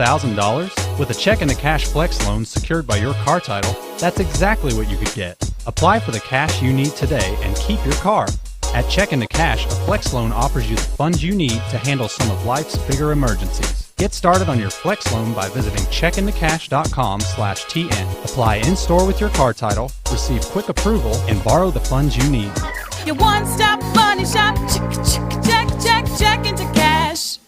$1,000? With a check into cash flex loan secured by your car title, that's exactly what you could get. Apply for the cash you need today and keep your car. At Check into Cash, a flex loan offers you the funds you need to handle some of life's bigger emergencies. Get started on your flex loan by visiting checkintocash.com/TN. Apply in-store with your car title, receive quick approval, and borrow the funds you need. Your one-stop money shop, check into cash.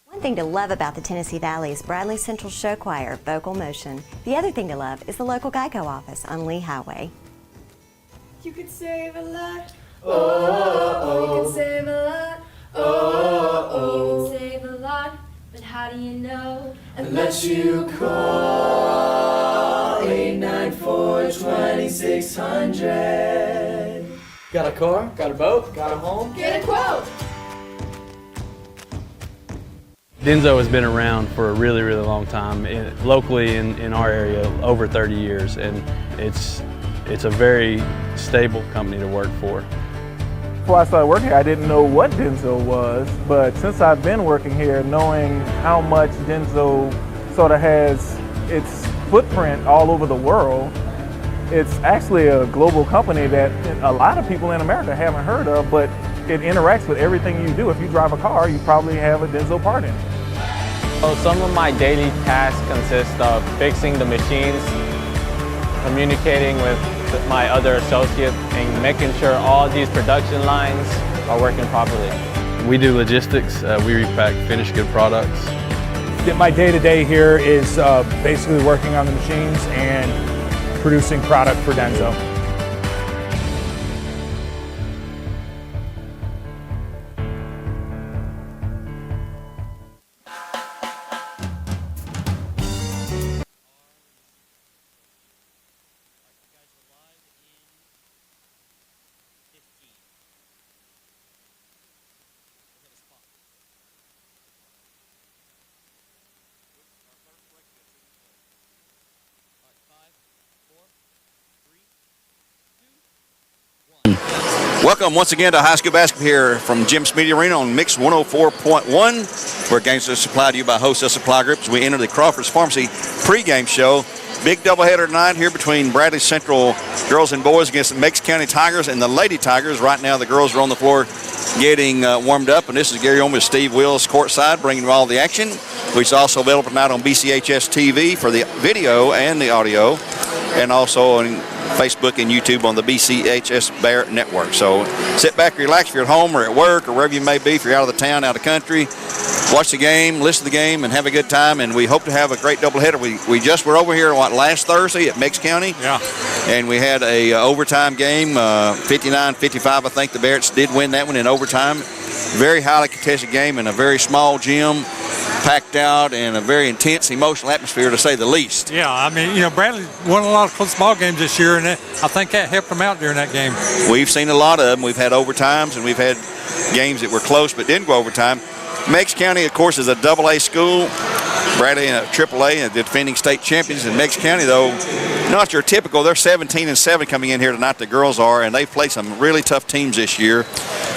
One thing to love about the Tennessee Valley is Bradley Central Show Choir, Vocal Motion. The other thing to love is the local Geico office on Lee Highway. You could save a lot. You can save a lot. You can save a lot. But how do you know? Unless you call 894-2600. Got a car? Got a boat? Got a home? Get a quote. Denso has been around for a really, really long time, locally in our area, over 30 years, and it's a very stable company to work for. Before I started working here, I didn't know what Denso was, but since I've been working here, knowing how much Denso sort of has its footprint all over the world, it's actually a global company that a lot of people in America haven't heard of, but it interacts with everything you do. If you drive a car, you probably have a Denso part in it. So some of my daily tasks consist of fixing the machines, communicating with my other associates, and making sure all these production lines are working properly. We do logistics. We repack finished good products. My day-to-day here is basically working on the machines and producing product for Denso. Welcome once again to high school basketball here from Jim's Media Arena on Mix 104.1, where games are supplied to you by Wholesale Supply Group as we enter the Crawford's Pharmacy pregame show. Big doubleheader tonight here between Bradley Central girls and boys against the Meigs County Tigers and the Lady Tigers. Right now the girls are on the floor getting warmed up, and this is Gary Ohm with Steve Wills courtside bringing you all the action, which is also available tonight on BCHS TV for the video and the audio, and also on Facebook and YouTube on the BCHS Bear Network. So sit back, relax if you're at home or at work or wherever you may be. If you're out of the town, out of the country, watch the game, listen to the game, and have a good time. And we hope to have a great doubleheader. We just were over here last Thursday at Meigs County. Yeah. And we had a overtime game, 59-55. I think the Bearettes did win that one in overtime. Very highly contested game in a very small gym, packed out, and a very intense, emotional atmosphere, to say the least. Yeah, I mean, Bradley won a lot of close ball games this year, and I think that helped them out during that game. We've seen a lot of them. We've had overtimes, and we've had games that were close but didn't go overtime. Meigs County, of course, is a AA school. Bradley in a AAA, and the defending state champions. In Meigs County, though, not your typical. They're 17-7 coming in here tonight. The girls are, and they've played some really tough teams this year.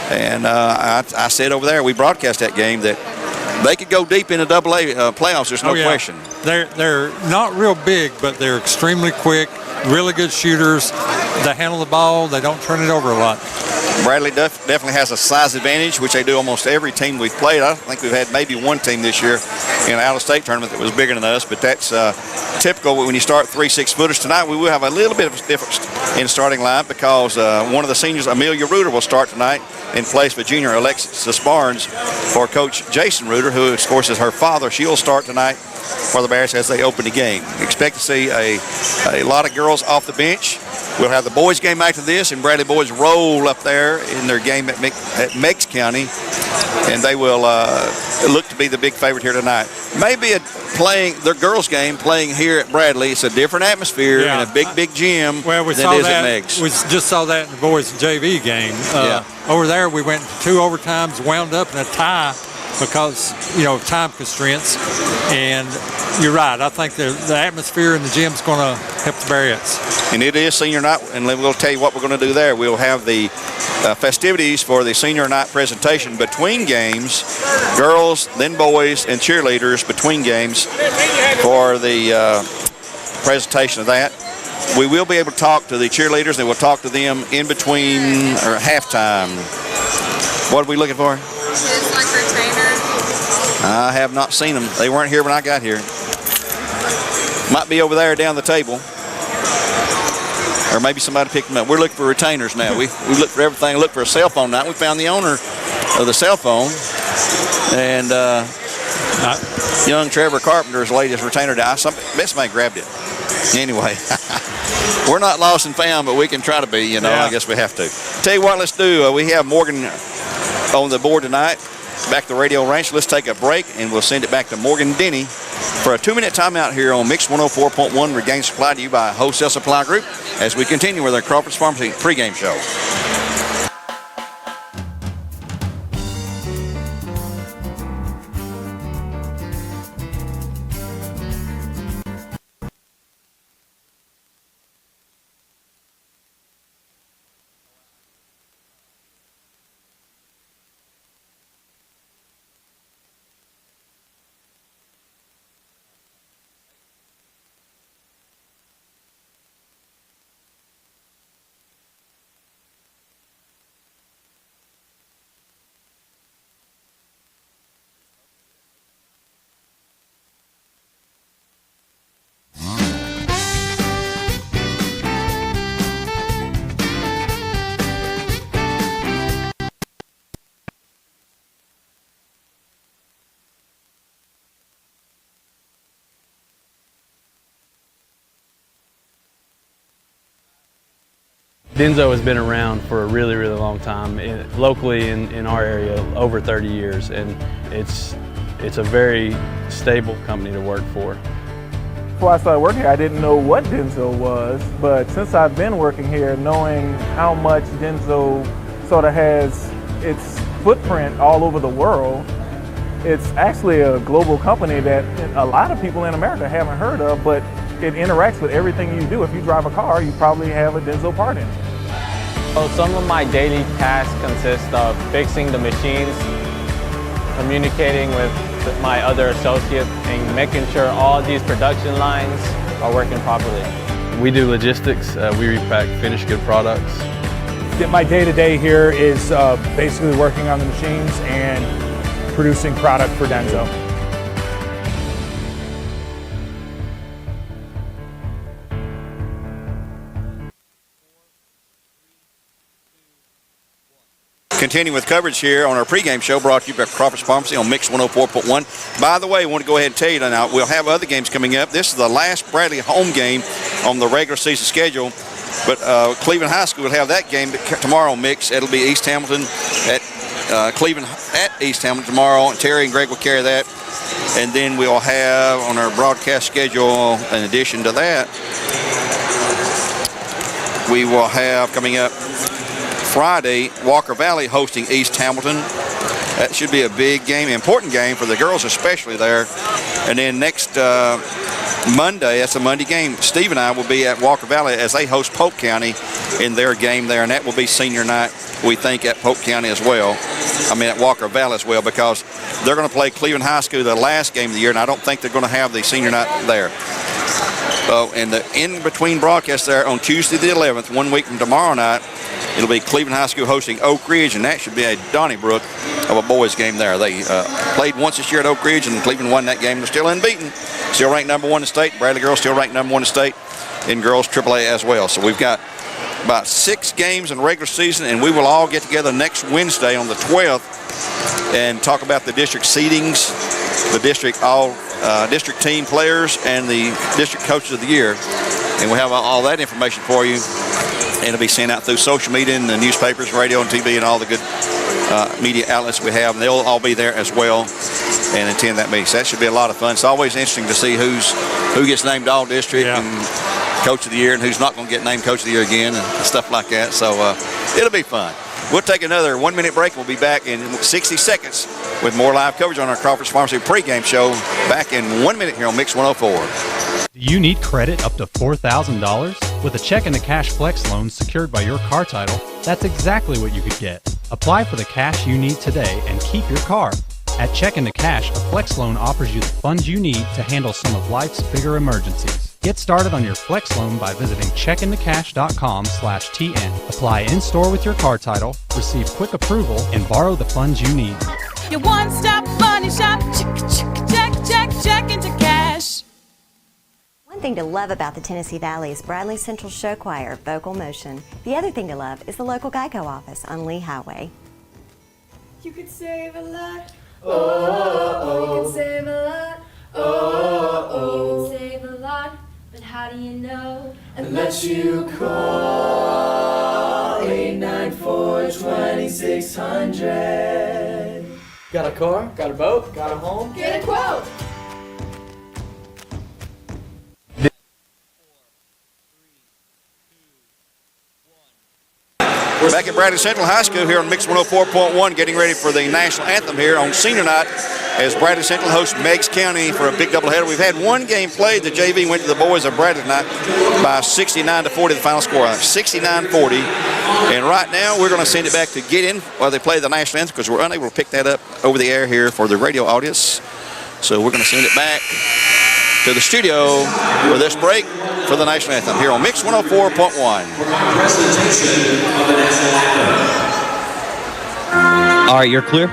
And I said over there, we broadcast that game, that they could go deep in the AA playoffs. There's no question. They're not real big, but they're extremely quick, really good shooters. They handle the ball. They don't turn it over a lot. Bradley definitely has a size advantage, which they do almost every team we've played. I think we've had maybe one team this year in an out-of-state tournament that was bigger than us, but that's typical when you start 3 6-footers. Tonight we will have a little bit of a difference in the starting line because one of the seniors, Amelia Reuter, will start tonight in place for junior Alexis Barnes for Coach Jason Reuter, who, of course, is her father. She'll start tonight for the Bears as they open the game. Expect to see a lot of girls off the bench. We'll have the boys game after this, and Bradley boys roll up there in their game at Meigs County, and they will look to be the big favorite here tonight. Maybe their girls game playing here at Bradley. It's a different atmosphere in a big gym than it is at Meigs. We just saw that in the boys JV game. Over there we went 2 overtimes, wound up in a tie because, of time constraints. And you're right. I think the atmosphere in the gym is going to help the Bearettes. And it is senior night, and we'll tell you what we're going to do there. We'll have the festivities for the senior night presentation between games, girls, then boys, and cheerleaders between games for the presentation of that. We will be able to talk to the cheerleaders, and we'll talk to them in between or halftime. What are we looking for? It's like retainers. I have not seen them. They weren't here when I got here. Might be over there down the table. Or maybe somebody picked them up. We're looking for retainers now. We looked for everything. Looked for a cell phone night. We found the owner of the cell phone. And young Trevor Carpenter's latest retainer died. Somebody grabbed it. Anyway, we're not lost and found, but we can try to be, Yeah. I guess we have to. Tell you what, let's do. We have Morgan on the board tonight. Back to the Radio Ranch. Let's take a break, and we'll send it back to Morgan Denny for a 2-minute timeout here on Mix 104.1. Regain supply to you by Wholesale Supply Group as we continue with our Crawford's Pharmacy pregame show. Denso has been around for a really, really long time, locally in our area, over 30 years, and it's a very stable company to work for. Before I started working here, I didn't know what Denso was, but since I've been working here, knowing how much Denso sort of has its footprint all over the world, it's actually a global company that a lot of people in America haven't heard of, but it interacts with everything you do. If you drive a car, you probably have a Denso part in it. So some of my daily tasks consist of fixing the machines, communicating with my other associates, and making sure all these production lines are working properly. We do logistics. We repack finished good products. My day-to-day here is basically working on the machines and producing product for Denso. Continue with coverage here on our pregame show brought to you by Crawford's Pharmacy on Mix 104.1. By the way, I want to go ahead and tell you now, we'll have other games coming up. This is the last Bradley home game on the regular season schedule. But Cleveland High School will have that game tomorrow on Mix. It'll be East Hamilton at Cleveland at East Hamilton tomorrow. Terry and Greg will carry that. And then we'll have on our broadcast schedule, in addition to that, we will have coming up Friday, Walker Valley hosting East Hamilton. That should be a big game, important game for the girls especially there. And then next Monday, that's a Monday game, Steve and I will be at Walker Valley as they host Polk County in their game there, and that will be senior night, we think, at Polk County as well. At Walker Valley as well, because they're going to play Cleveland High School the last game of the year, and I don't think they're going to have the senior night there. And the in-between broadcast there on Tuesday the 11th, 1 week from tomorrow night, it'll be Cleveland High School hosting Oak Ridge, and that should be a Donnybrook of a boys game there. They played once this year at Oak Ridge, and Cleveland won that game. They're still unbeaten, still ranked #1 in the state. Bradley girls still ranked #1 in the state in girls AAA as well. So we've got about 6 games in regular season, and we will all get together next Wednesday on the 12th and talk about the district seedings, the district district team players, and the district coaches of the year. And we'll have all that information for you. And it'll be sent out through social media and the newspapers, radio and TV, and all the good media outlets we have. And they'll all be there as well and attend that meeting. So that should be a lot of fun. It's always interesting to see who gets named all district and coach of the year, and who's not going to get named coach of the year again, and stuff like that. So it'll be fun. We'll take another 1-minute break. We'll be back in 60 seconds with more live coverage on our Crawford's Pharmacy pregame show. Back in 1 minute here on Mix 104. Do you need credit up to $4,000? With a check into cash flex loan secured by your car title, that's exactly what you could get. Apply for the cash you need today and keep your car. At Check Into Cash, a flex loan offers you the funds you need to handle some of life's bigger emergencies. Get started on your flex loan by visiting checkintocash.com/TN. Apply in-store with your car title, receive quick approval, and borrow the funds you need. Your one-stop money shop. Check into cash. One thing to love about the Tennessee Valley is Bradley Central Show Choir, vocal motion. The other thing to love is the local Geico office on Lee Highway. You could save a lot. You can save a lot. You can save a lot. But how do you know? Unless you call 894-2600. Got a car? Got a boat? Got a home? Get a quote. We're back at Bradley Central High School here on Mix 104.1, getting ready for the national anthem here on senior night as Bradley Central hosts Meigs County for a big doubleheader. We've had one game played. The JV went to the boys of Bradley tonight by 69-40, the final score, 69-40. And right now we're going to send it back to Gideon while they play the national anthem because we're unable to pick that up over the air here for the radio audience. So we're going to send it back to the studio for this break for the national anthem here on Mix 104.1. All right, you're clear?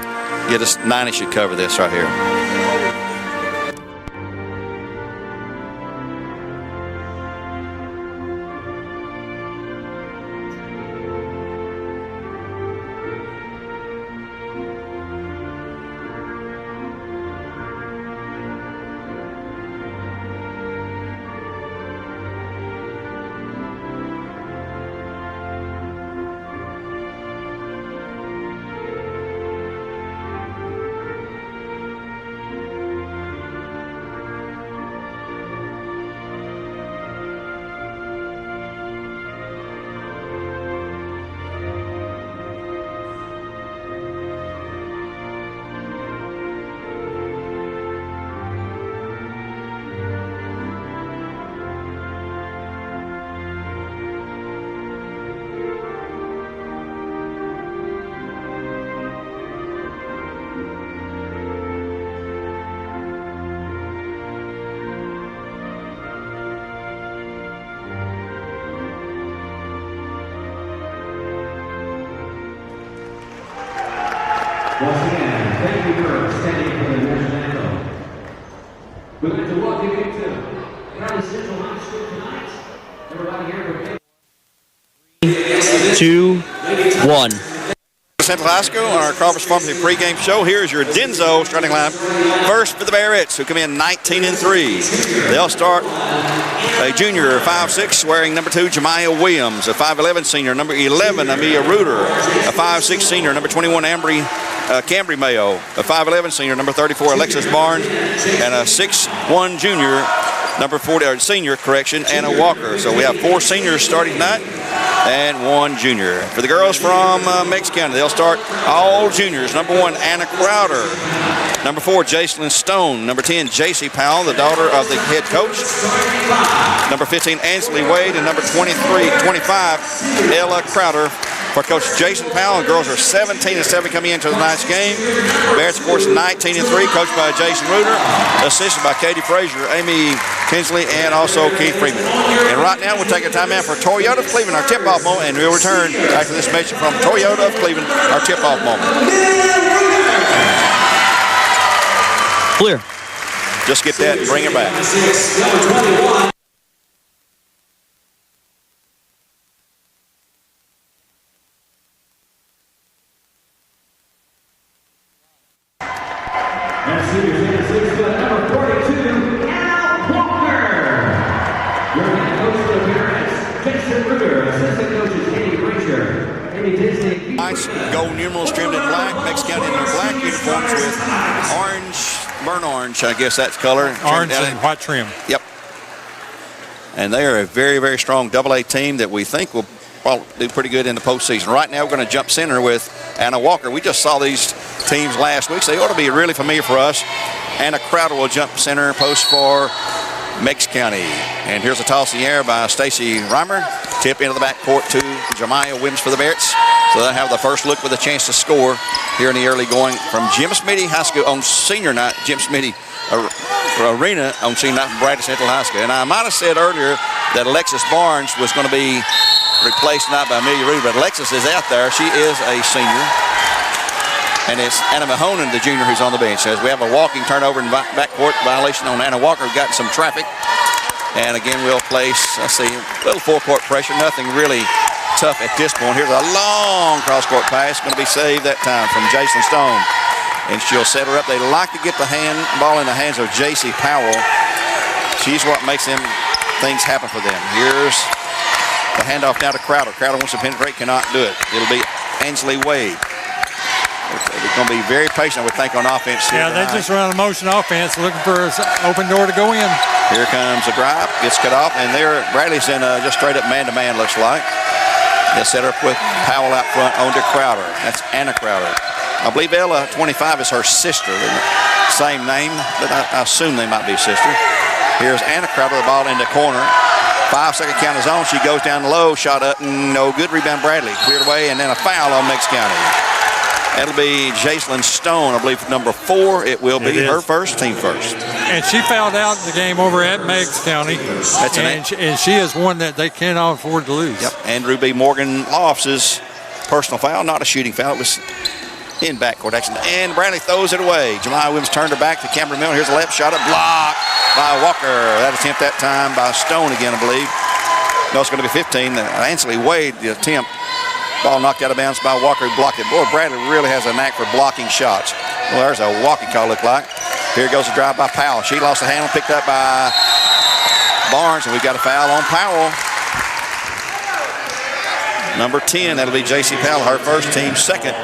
Get us 90 should cover this right here. Once again, thank you for standing for the national anthem. We'd like to welcome you to Bradley Central High School tonight. Everybody here for 2, 1. Central High School on our Crawford's Pharmacy pregame show. Here's your Denzo starting line. First for the Bearettes, who come in 19-3. They'll start a junior, 5'6", wearing number 2, Jemiah Williams, a 5'11" senior, number 11, Amelia Reuter, a 5'6" senior, number 21, Cambry Mayo, a 5'11" senior, number 34, Alexis Barnes, and a 6'1" junior, number 40, or senior, Anna Walker. So we have 4 seniors starting tonight and 1 junior. For the girls from Meigs County, they'll start all juniors. Number 1, Anna Crowder. Number 4, Jacelyn Stone. Number 10, J.C. Powell, the daughter of the head coach. Number 15, Ansley Wade. And number 25, Ella Crowder. For Coach Jason Powell, the girls are 17-7 coming into tonight's game. Bearettes, of course, 19-3, coached by Jason Reuter, assisted by Katie Frazier, Amy Kinsley, and also Keith Freeman. And right now, we'll take a time out for Toyota of Cleveland, our tip-off moment, and we'll return after this message from Toyota of Cleveland, our tip-off moment. Clear. Just get that and bring it back. Nice gold numerals trimmed in black. Meigs County in their black uniforms with orange, burnt orange, I guess that's color. Orange and white trim. Yep. And they are a very, very strong AA team that we think will well, do pretty good in the postseason. Right now, we're going to jump center with Anna Walker. We just saw these teams last week, so they ought to be really familiar for us. Anna Crowder will jump center post for Meigs County. And here's a toss in the air by Stacy Reimer. Tip into the backcourt to Jemiah Williams for the Bearettes. So they'll have the first look with a chance to score here in the early going from Jim Smitty High School on senior night. Jim Smitty Arena on senior night from Bradley Central High School. And I might have said earlier that Alexis Barnes was going to be replaced tonight by Amelia Ruder, but Alexis is out there. She is a senior. And it's Anna Mahonen, the junior, who's on the bench. As we have a walking turnover and backcourt violation on Anna Walker, who got some traffic. And again, we'll place, let's see, a little full-court pressure. Nothing really tough at this point. Here's a long cross-court pass. Going to be saved that time from Jason Stone. And she'll set her up. They like to get the ball in the hands of J.C. Powell. She's what makes things happen for them. Here's the handoff now to Crowder. Crowder wants to penetrate, cannot do it. It'll be Ansley Wade. They're going to be very patient, I would think, on offense here they tonight. just run a motion offense, looking for an open door to go in. Here comes a drive, gets cut off, and there Bradley's in just straight up man-to-man, looks like. They'll set her up with Powell out front on to Crowder. That's Anna Crowder. I believe Ella, 25, is her sister. Same name, but I assume they might be sister. Here's Anna Crowder, the ball in the corner. 5-second count is on. She goes down low, shot up, no good. Rebound Bradley, cleared away, and then a foul on Meigs County. That'll be Jacelyn Stone, I believe, number 4. It will be her first, team first. And she fouled out in the game over at Meigs County. And she is one that they cannot afford to lose. Yep, Andrew B. Morgan Lofts' personal foul, not a shooting foul. It was in backcourt action. And Bradley throws it away. Jemiah Williams turned her back to Cameron Miller. Here's a left shot, a block by Walker. That attempt that time by Stone again, I believe. No, it's going to be 15. Ansley Wade, the attempt. Ball knocked out of bounds by Walker, who blocked it. Boy, Bradley really has a knack for blocking shots. Well, there's a walking call, look like. Here goes the drive by Powell. She lost the handle, picked up by Barnes, and we've got a foul on Powell. Number 10, that'll be J.C. Powell, her first, team second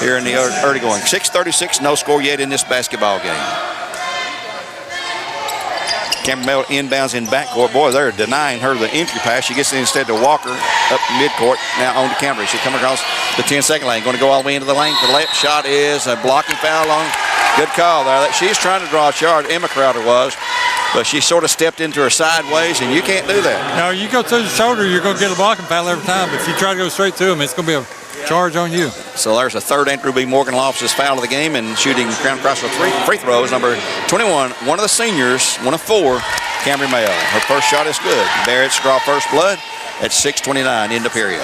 here in the early going. 6:36, no score yet in this basketball game. Cameron Miller inbounds in backcourt. Boy, they're denying her the entry pass. She gets it instead to Walker up midcourt. Now on to Camry. She'll come across the 10-second lane. Going to go all the way into the lane for the left. Shot is a blocking foul on. Good call there. She's trying to draw a charge. Emma Crowder was. But she sort of stepped into her sideways, and you can't do that. No, you go through the shoulder, you're going to get a blocking foul every time. But if you try to go straight through them, it's going to be a charge on you. So there's a third Andrew B. Morgan Lofts' foul of the game, and shooting Crown Cross with free throws, number 21, one of the seniors, one of 4, Camry Mayo. Her first shot is good. Bearettes draw first blood at 6:29 in the period.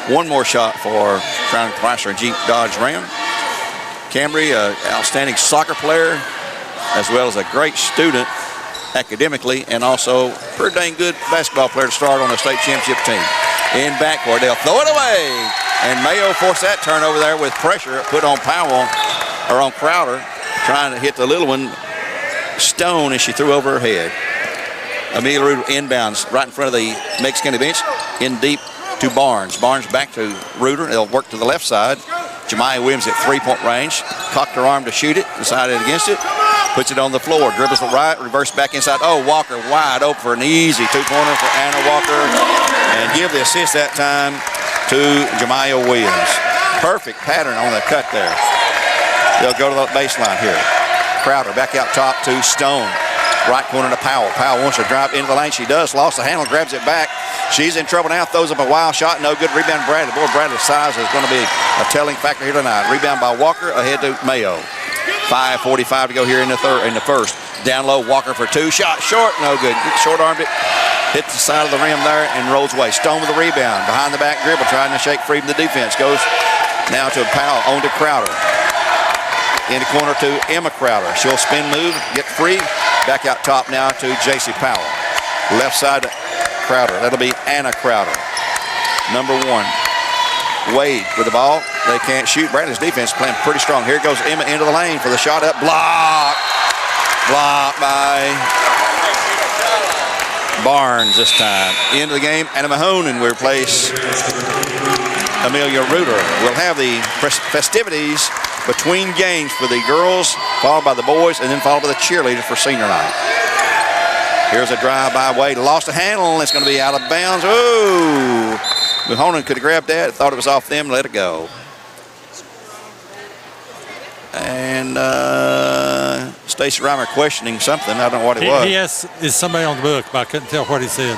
One more shot for Crown Chrysler and Jeep Dodge Ram. Camry, an outstanding soccer player, as well as a great student academically, and also a pretty dang good basketball player to start on a state championship team. In backcourt, they'll throw it away. And Mayo forced that turnover there with pressure put on Powell, or on Crowder, trying to hit the little one, Stone, as she threw over her head. Amelia Ruder inbounds right in front of the Meigs County bench, in deep to Barnes. Barnes back to Ruder. They'll work to the left side. Jemiah Williams at 3-point range. Cocked her arm to shoot it, decided against it. Puts it on the floor, dribbles the right, reverse back inside. Oh, Walker wide open for an easy 2-pointer for Anna Walker. And give the assist that time to Jemiah Williams. Perfect pattern on the cut there. They'll go to the baseline here. Crowder back out top to Stone. Right corner to Powell. Powell wants to drive into the lane. She does. Lost the handle, grabs it back. She's in trouble now. Throws up a wild shot. No good. Rebound Bradley. Boy, Bradley's size is going to be a telling factor here tonight. Rebound by Walker ahead to Mayo. 5:45 to go here in the first. Down low, Walker for 2. Shot short. No good. Short-armed it. Hits the side of the rim there and rolls away. Stone with the rebound. Behind the back dribble. Trying to shake free from the defense. Goes now to Powell. On to Crowder. In the corner to Emma Crowder. She'll spin move. Get free. Back out top now to J.C. Powell. Left side to Crowder. That'll be Anna Crowder. Number 1. Wade with the ball. They can't shoot. Bradley's defense playing pretty strong. Here goes Emma into the lane for the shot up. Block. Blocked by Barnes this time. Into the game. Anna Mahonen will replace Amelia Ruder. We'll have the festivities between games for the girls, followed by the boys, and then followed by the cheerleaders for senior night. Here's a drive by Wade. Lost the handle. It's going to be out of bounds. Ooh. Mahonen could have grabbed that, thought it was off them, let it go. And Stacey Reimer questioning something. I don't know what it was. He is somebody on the book, but I couldn't tell what he said.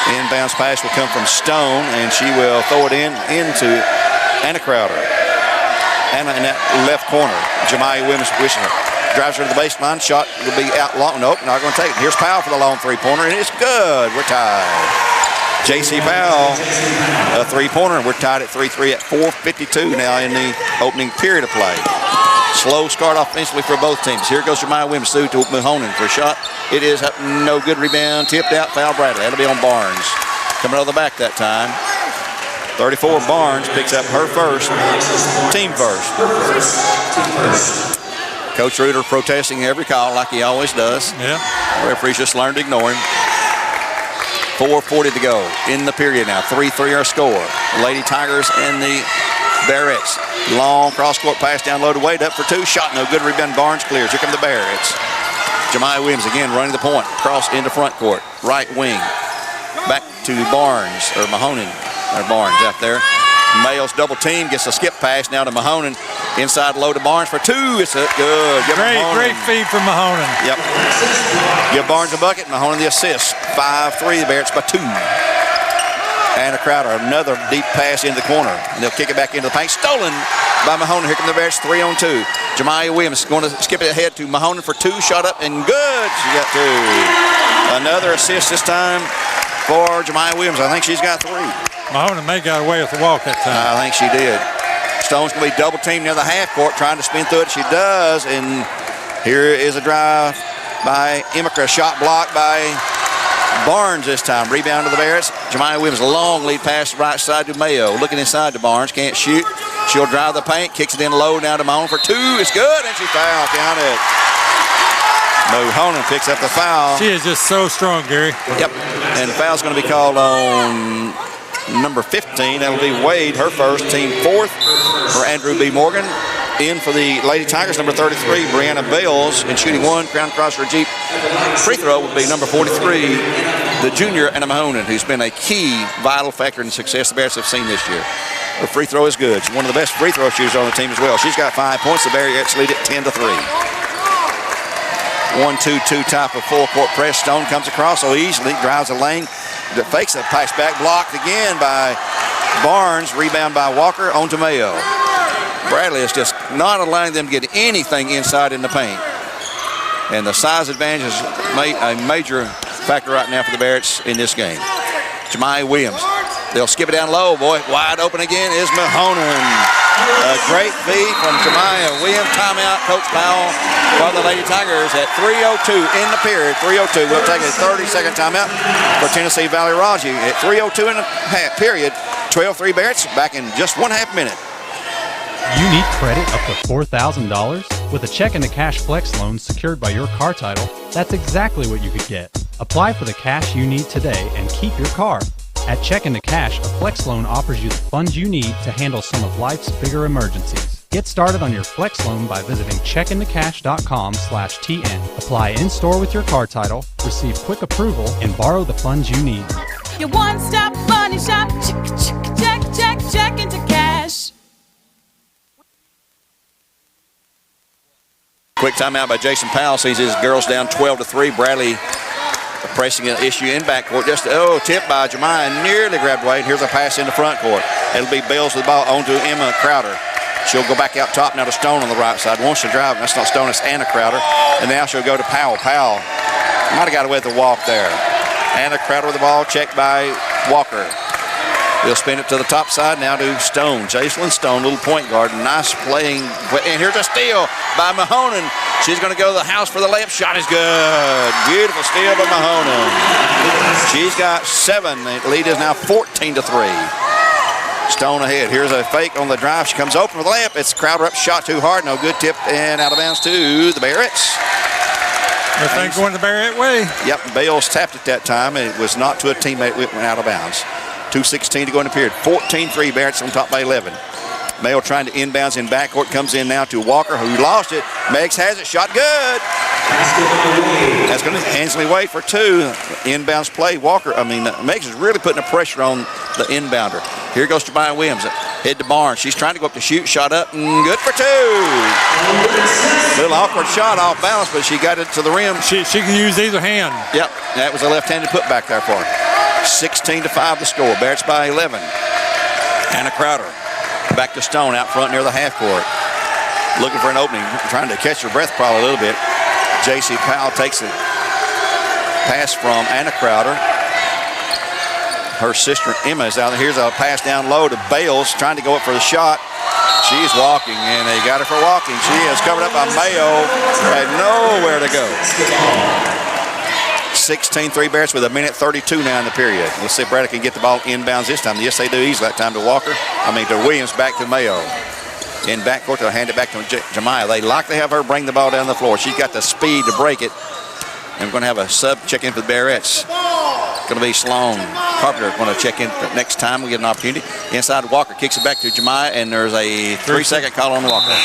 Inbounds pass will come from Stone, and she will throw it into Anna Crowder. Anna in that left corner. Jemiah Williams drives her to the baseline. Shot will be out long. Nope, not going to take it. Here's Powell for the long three-pointer, and it's good. We're tied. J.C. Powell, a three-pointer, and we're tied at 3-3 at 4:52 now in the opening period of play. Slow start offensively for both teams. Here goes Jemiah Williams through to Mahonen for a shot. It is up, no good. Rebound, tipped out, foul Bradley. That'll be on Barnes. Coming out of the back that time. 34 Barnes picks up her first, team first. Coach Reuter protesting every call like he always does. Yeah. Referees just learned to ignore him. 4:40 to go in the period now. 3-3 our score. The Lady Tigers and the Bearettes. Long cross-court pass down low to Wade, up for two. Shot no good. Rebound Barnes clears. Here come the Bearettes. Jemiah Williams again running the point. Cross into front court. Right wing. Back to Barnes, or Mahonen. Or Barnes out there. Males double team. Gets a skip pass now to Mahonen. Inside low to Barnes for two. It's good. Great feed from Mahonen. Yep. Give Barnes a bucket. Mahonen the assist. 5-3. The Bearettes by two. Anna Crowder, another deep pass into the corner. And they'll kick it back into the paint. Stolen by Mahonen. Here come the Bearettes, 3-on-2. Jemiah Williams going to skip it ahead to Mahonen for two. Shot up and good. She got two. Another assist this time for Jemiah Williams. I think she's got three. Mahonen may got away with the walk that time. I think she did. Stone's going to be double teamed near the half court, trying to spin through it. She does. And here is a drive by Emeka. Shot blocked by Barnes this time. Rebound to the Bearettes. Jemiah Williams, a long lead pass right side to Mayo. Looking inside to Barnes. Can't shoot. She'll drive the paint. Kicks it in low now to Mahonen for two. It's good. And she fouled. Count it. Mahonen picks up the foul. She is just so strong, Gary. Yep. And the foul's going to be called on number 15. That'll be Wade, her first, team fourth for Andrew B. Morgan. In for the Lady Tigers, number 33, Brianna Bales. And shooting one, Crown Cross Jeep free throw would be number 43, the junior Anna Mahonen, who's been a key, vital factor in the success the Bears have seen this year. Her free throw is good. She's one of the best free throw shooters on the team as well. She's got 5 points. The Bears lead it 10-3. 1-2-2 type of full court press. Stone comes across so easily, drives the lane, fakes a pass back, blocked again by Barnes, rebound by Walker, on to Mayo. Bradley is just not allowing them to get anything inside in the paint. And the size advantage is a major factor right now for the Bearettes in this game. Jemiah Williams, they'll skip it down low, boy. Wide open again is Mahonen. A great feed from Jemiah Williams. Timeout, Coach Powell for the Lady Tigers at 3:02 in the period. 3:02. We'll take a 30-second timeout for Tennessee Valley Raji at 3:02 in the period. 12-3 Bearettes back in just 1/2 minute. You need credit up to $4,000? With a checking to cash flex loan secured by your car title, that's exactly what you could get. Apply for the cash you need today and keep your car. At Checkin' to Cash, a flex loan offers you the funds you need to handle some of life's bigger emergencies. Get started on your flex loan by visiting checkintocash.com/TN. Apply in-store with your car title, receive quick approval, and borrow the funds you need. Your one-stop money shop. Check into cash. Quick timeout by Jason Powell. Sees his girls down 12-3. Bradley pressing an issue in backcourt. Just, tipped by Jemiah. Nearly grabbed Wade. Here's a pass in the front court. It'll be Bales with the ball on to Emma Crowder. She'll go back out top now to Stone on the right side. Wants to drive. That's not Stone. It's Anna Crowder. And now she'll go to Powell. Powell might have got away with the walk there. Anna Crowder with the ball. Checked by Walker. They'll spin it to the top side now to Stone. Jacelyn Stone, little point guard. Nice playing. And here's a steal by Mahonen. She's going to go to the house for the layup. Shot is good. Beautiful steal by Mahonen. She's got 7. The lead is now 14-3. Stone ahead. Here's a fake on the drive. She comes open with the layup. It's Crowder up. Shot too hard. No good. Tip and out of bounds to the Bearettes. Everything going the Bearette way. Yep. Bales tapped it that time. It was not to a teammate. It went out of bounds. 2:16 to go in the period. 14-3 Bearettes on top by 11. Mayo trying to inbounds in backcourt. Comes in now to Walker, who lost it. Meigs has it. Shot good. That's going to Ansley Wade for 2. Inbounds play. Meigs is really putting the pressure on the inbounder. Here goes Jemiah Williams. Head to Barnes. She's trying to go up to shoot. Shot up and good for 2. Little awkward shot off balance, but she got it to the rim. She can use either hand. Yep, that was a left-handed putback there for her. 16-5 the score. Bearettes by 11. Anna Crowder back to Stone out front near the half court. Looking for an opening, trying to catch her breath probably a little bit. J.C. Powell takes the pass from Anna Crowder. Her sister Emma is out there. Here's a pass down low to Bales, trying to go up for the shot. She's walking, and they got her for walking. She is covered up by Mayo. Had nowhere to go. 16-3 Bearettes with 1:32 now in the period. Let's see if Bradley can get the ball inbounds this time. Yes, they do. Easily that time to Walker. To Williams, back to Mayo. In backcourt, they'll hand it back to Jemiah. They like to have her bring the ball down the floor. She's got the speed to break it. And we're going to have a sub check in for the Bearettes. Going to be Sloan Carpenter going to check in next time we get an opportunity. Inside Walker kicks it back to Jemiah, and there's a 3-second call on Walker.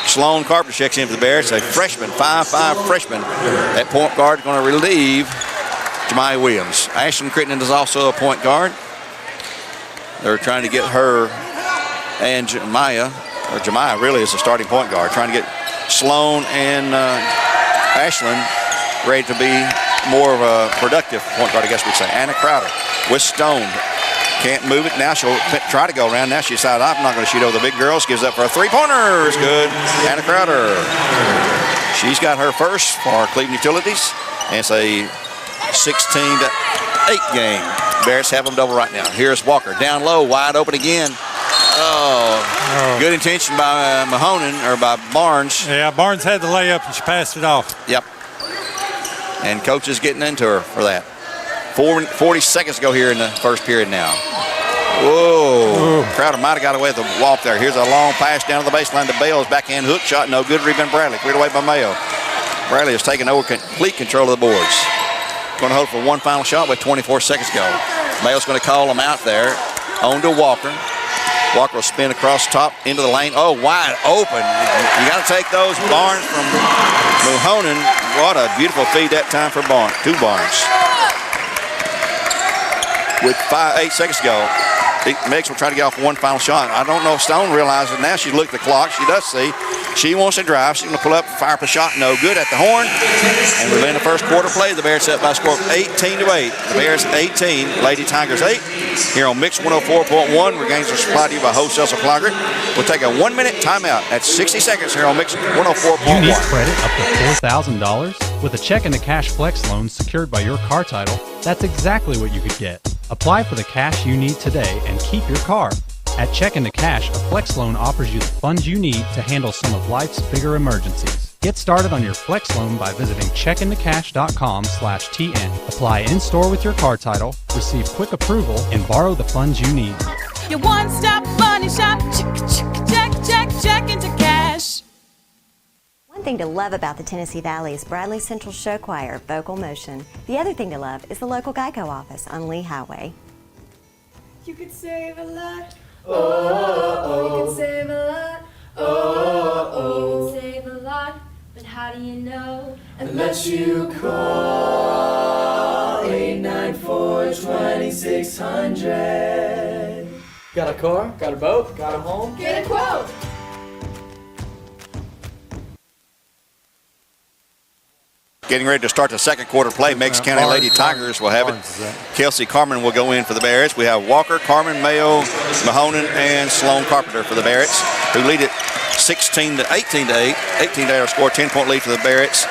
Sloan Carpenter checks in for the Bearettes. A freshman, 5'5" freshman at point guard, going to relieve Jemiah Williams. Ashlyn Crittenden is also a point guard. They're trying to get her and Jemiah really is a starting point guard, trying to get Sloan and Ashlyn ready to be more of a productive point guard, I guess we'd say. Anna Crowder with Stone. Can't move it. Now she'll try to go around. Now she decided, I'm not going to shoot over the big girls. Gives up for a three-pointer. It's good. Anna Crowder. She's got her first for Cleveland Utilities. And it's a 16-8 game. Bearettes have them double right now. Here's Walker. Down low, wide open again. Good intention by by Barnes. Yeah, Barnes had the layup and she passed it off. Yep. And coach is getting into her for that. 40 seconds to go here in the first period now. Whoa. Crowder might have got away with the walk there. Here's a long pass down to the baseline to Bales. Backhand hook shot, no good. Rebound Bradley. Cleared away by Mayo. Bradley has taken over complete control of the boards. Going to hold for one final shot with 24 seconds to go. Mayo's going to call him out there. On to Walker. Walker will spin across top into the lane. Oh, wide open. You got to take those. Barnes from Muhonen. What a beautiful feed that time for Barnes. To Barnes. With 8 seconds to go, Meigs will try to get off one final shot. I don't know if Stone realizes now. She's looked at the clock. She does see. She wants to drive. She's going to pull up, fire up a shot. No good at the horn. And we're in the first quarter play. The Bears up by a score of 18-8. The Bears 18, Lady Tigers 8. Here on Mix 104.1. Where games are supplied to you by Wholesale Supply Group. We'll take a 1-minute timeout at 60 seconds here on Mix 104.1. You need credit up to $4,000? With a check into cash flex loan secured by your car title, that's exactly what you could get. Apply for the cash you need today and keep your car. At Check Into Cash, a flex loan offers you the funds you need to handle some of life's bigger emergencies. Get started on your flex loan by visiting checkintocash.com/TN. Apply in-store with your car title, receive quick approval, and borrow the funds you need. Your one-stop money shop. Check into cash. One thing to love about the Tennessee Valley is Bradley Central Show Choir, Vocal Motion. The other thing to love is the local Geico office on Lee Highway. You could save a lot. You can save a lot. You can save a lot. But how do you know? Unless you call 894-2600. Got a car? Got a boat? Got a home? Get a quote. Getting ready to start the second quarter play. Meigs County Lady Tigers will have it. Kelsey Carmen will go in for the Bearettes. We have Walker, Carmen, Mayo, Mahonen, and Sloan Carpenter for the Bearettes, who lead it 18 to 8. 18-8 score, 10-point lead for the Bearettes.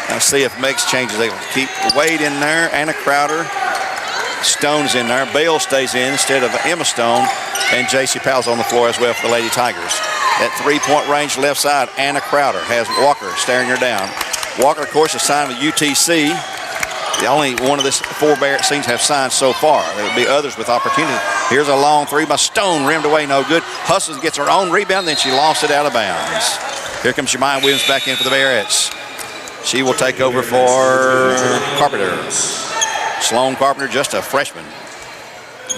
Let's see if Meigs changes. They will keep Wade in there, Anna Crowder, Stone's in there. Bale stays in instead of Emma Stone, and J.C. Powell's on the floor as well for the Lady Tigers. At three-point range left side, Anna Crowder has Walker staring her down. Walker, of course, is signed with UTC. The only one of this four Bearettes teams have signed so far. There will be others with opportunity. Here's a long three by Stone, rimmed away, no good. Hustles, gets her own rebound, then she lost it out of bounds. Here comes Jemiah Williams back in for the Bearettes. She will take over for Carpenter. Sloan Carpenter, just a freshman.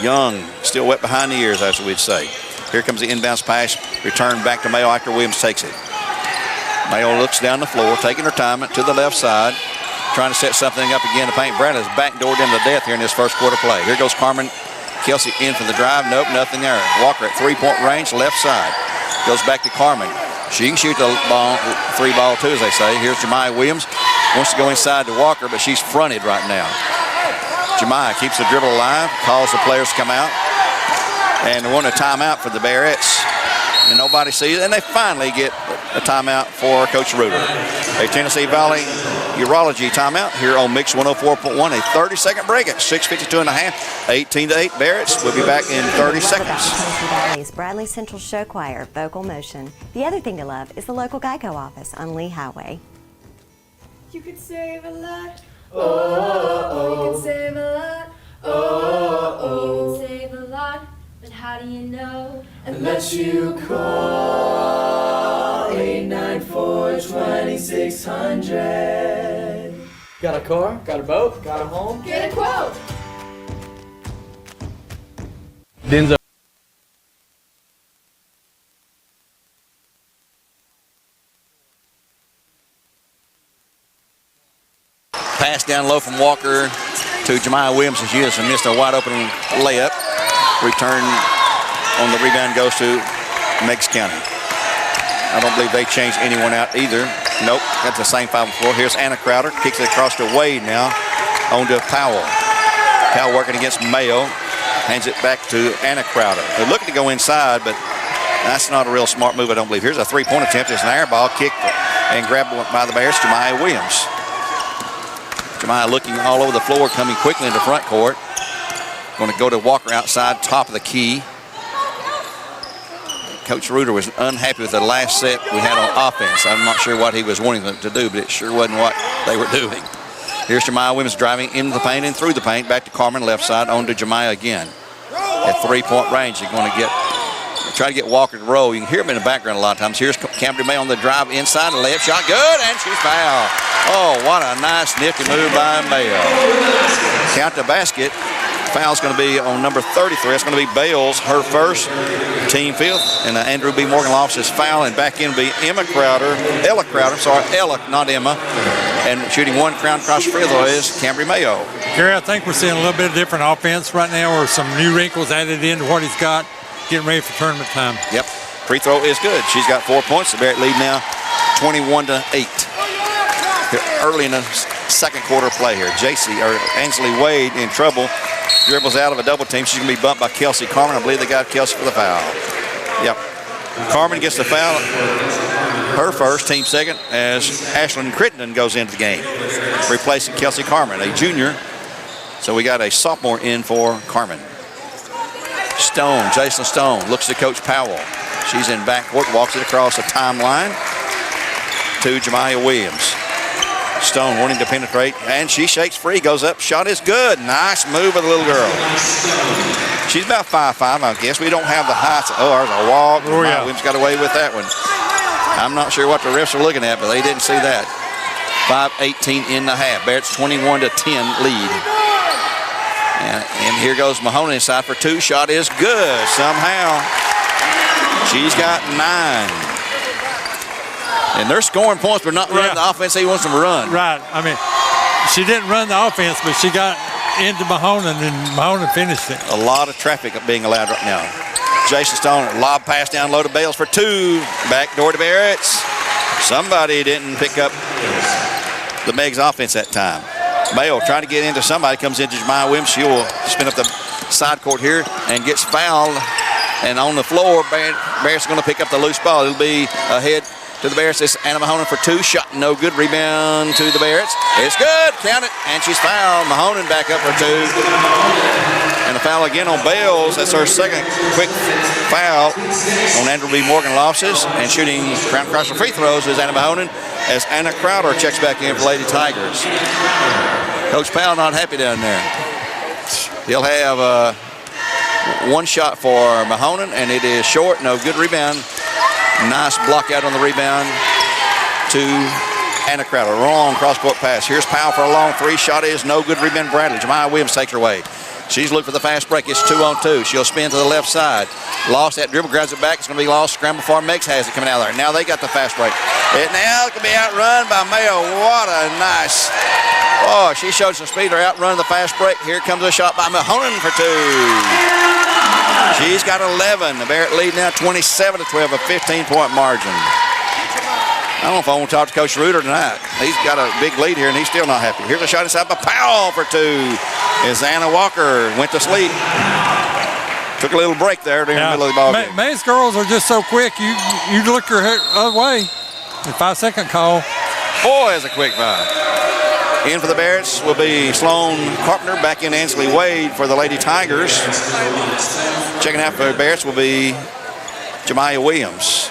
Young, still wet behind the ears, as we'd say. Here comes the inbounds pass, returned back to Mayo after Williams takes it. Mayo looks down the floor, taking her time to the left side, trying to set something up again to paint. Bradley's backdoored them to death here in this first quarter play. Here goes Carmen Kelsey in for the drive. Nope, nothing there. Walker at three-point range, left side. Goes back to Carmen. She can shoot the ball, three ball too, as they say. Here's Jemiah Williams. Wants to go inside to Walker, but she's fronted right now. Jemiah keeps the dribble alive, calls the players to come out, and they want a timeout for the Bearettes. And nobody sees it, and they finally get a timeout for Coach Reuter. A Tennessee Valley Urology timeout here on Mix 104.1. A 30-second break at 6:52 and a half. 18-8 Bearettes. We'll be back in 30 seconds. Tennessee Valley's Bradley Central Show Choir, Vocal Motion. The other thing to love is the local Geico office on Lee Highway. You could save a lot. Oh, you can save a lot. Oh, you can save a lot. But how do you know? Unless you call 894-2600. Got a car? Got a boat? Got a home? Get a quote. Denzo. Pass down low from Walker to Jemiah Williams, and she has missed a wide open layup. Return on the rebound goes to Meigs County. I don't believe they changed anyone out either. Nope, that's the same 5 on the floor. Here's Anna Crowder, kicks it across to Wade now, on to Powell. Powell working against Mayo, hands it back to Anna Crowder. They're looking to go inside, but that's not a real smart move, I don't believe. Here's a three-point attempt. It's an air ball kicked and grabbed by the Bears, Jemiah Williams. Jemiah looking all over the floor, coming quickly into front court. Going to go to Walker outside, top of the key. Coach Reuter was unhappy with the last set we had on offense. I'm not sure what he was wanting them to do, but it sure wasn't what they were doing. Here's Jemiah Williams driving into the paint and through the paint. Back to Carmen, left side, on to Jemiah again. At three-point range, they're going to try to get Walker to roll. You can hear him in the background a lot of times. Here's Camden May on the drive inside, the left shot, good, and she's fouled. Oh, what a nice nifty move by Mayo. Count the basket. Foul's going to be on number 33. It's going to be Bales, her first, team fifth. And Andrew B. Morgan lost his foul, and back in will be Ella Crowder, not Emma. And shooting one crown across the free throw is Cambry Mayo. Gary, I think we're seeing a little bit of different offense right now, or some new wrinkles added into what he's got, getting ready for tournament time. Yep, free throw is good. She's got 4 points. The Bearett lead now 21-8. Early in the second quarter play here. Ainsley Wade in trouble. Dribbles out of a double team. She's going to be bumped by Kelsey Carmen. I believe they got Kelsey for the foul. Yep. Carmen gets the foul. Her first, team second, as Ashlyn Crittenden goes into the game, replacing Kelsey Carmen, a junior. So we got a sophomore in for Carmen. Jason Stone, looks to Coach Powell. She's in backcourt, walks it across the timeline to Jemiah Williams. Stone wanting to penetrate, and she shakes free, goes up, shot is good. Nice move of the little girl. She's about 5'5", I guess. We don't have the heights. Oh, there's a walk. Oh, yeah. Williams got away with that one. I'm not sure what the refs are looking at, but they didn't see that. 5:18 in the half. Barrett's 21-10 lead. And here goes Mahoney inside for two. Shot is good somehow. She's got 9. And they're scoring points, but not running the offense he wants them to run. Right. I mean, she didn't run the offense, but she got into Mahonen, and Mahonen finished it. A lot of traffic being allowed right now. Jason Stone, lob pass down low to Bales for two. Back door to Bearettes. Somebody didn't pick up the Meigs offense that time. Mayo trying to get into somebody, comes into Jemiah Williams. She will spin up the side court here and gets fouled. And on the floor, Bearett's going to pick up the loose ball. It'll be ahead to the Bearettes. It's Anna Mahonen for two. Shot no good. Rebound to the Bearettes. It's good. Count it. And she's fouled. Mahonen back up for two. And a foul again on Bales. That's her second quick foul on Andrew B. Morgan losses. And shooting round across the free throws is Anna Mahonen, as Anna Crowder checks back in for Lady Tigers. Coach Powell not happy down there. He'll have one shot for Mahonen, and it is short. No good. Rebound. Nice block out on the rebound to Anna Crowder. Wrong cross-court pass. Here's Powell for a long three. Shot is no good. Rebound Bradley. Jemiah Williams takes her away. She's looking for the fast break. It's 2-on-2. She'll spin to the left side. Lost that dribble, grabs it back. It's going to be lost. Scramble for Meigs has it coming out of there. Now they got the fast break. It now can be outrun by Mayo. What a nice. Oh, she showed some speed. They're outrunning the fast break. Here comes a shot by Mahonen for 2. She's got 11. The Bearett lead now 27-12, a 15-point margin. I don't know if I want to talk to Coach Reuter tonight. He's got a big lead here, and he's still not happy. Here's a shot inside by Powell for 2. As Anna Walker went to sleep. Took a little break there during the middle of the ball game. Meigs girls are just so quick. You look your other way. The 5-second call. Boy, is a quick 5. In for the Bearettes will be Sloan Carpenter. Back in Ansley Wade for the Lady Tigers. Checking out for the Bearettes will be Jemiah Williams.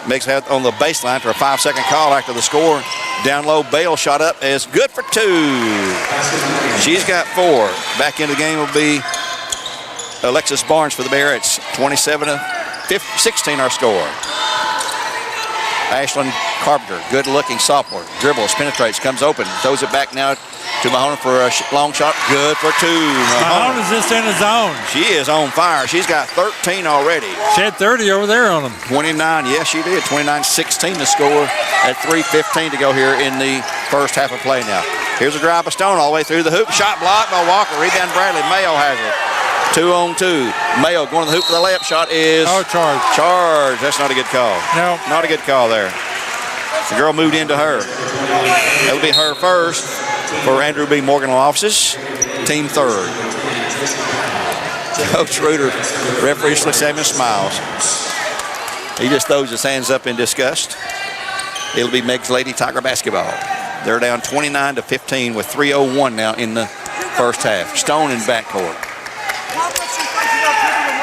Meigs had on the baseline for a 5-second call after the score. Down low, Bale shot up is good for 2. She's got 4. Back into the game will be Alexis Barnes for the Bearettes. 27-16 our score. Ashlyn Carpenter, good-looking sophomore. Dribbles, penetrates, comes open, throws it back now to Mahonen for a long shot. Good for 2. Mahonen's just in the zone. She is on fire. She's got 13 already. She had 30 over there on them. 29, yes, she did. 29-16 to score at 3:15 to go here in the first half of play now. Here's a drive by Stone all the way through the hoop. Shot blocked by Walker. Rebound Bradley. Mayo has it. 2-on-2. Mayo going to the hoop for the layup shot is... Oh, charge. Charge. That's not a good call. No. Not a good call there. The girl moved into her. That'll be her first for Andrew B. Morgan offices. Team third. Coach Reuter, referee Samuel smiles. He just throws his hands up in disgust. It'll be Meigs Lady Tiger basketball. They're down 29-15 with 3:01 now in the first half. Stone in backcourt.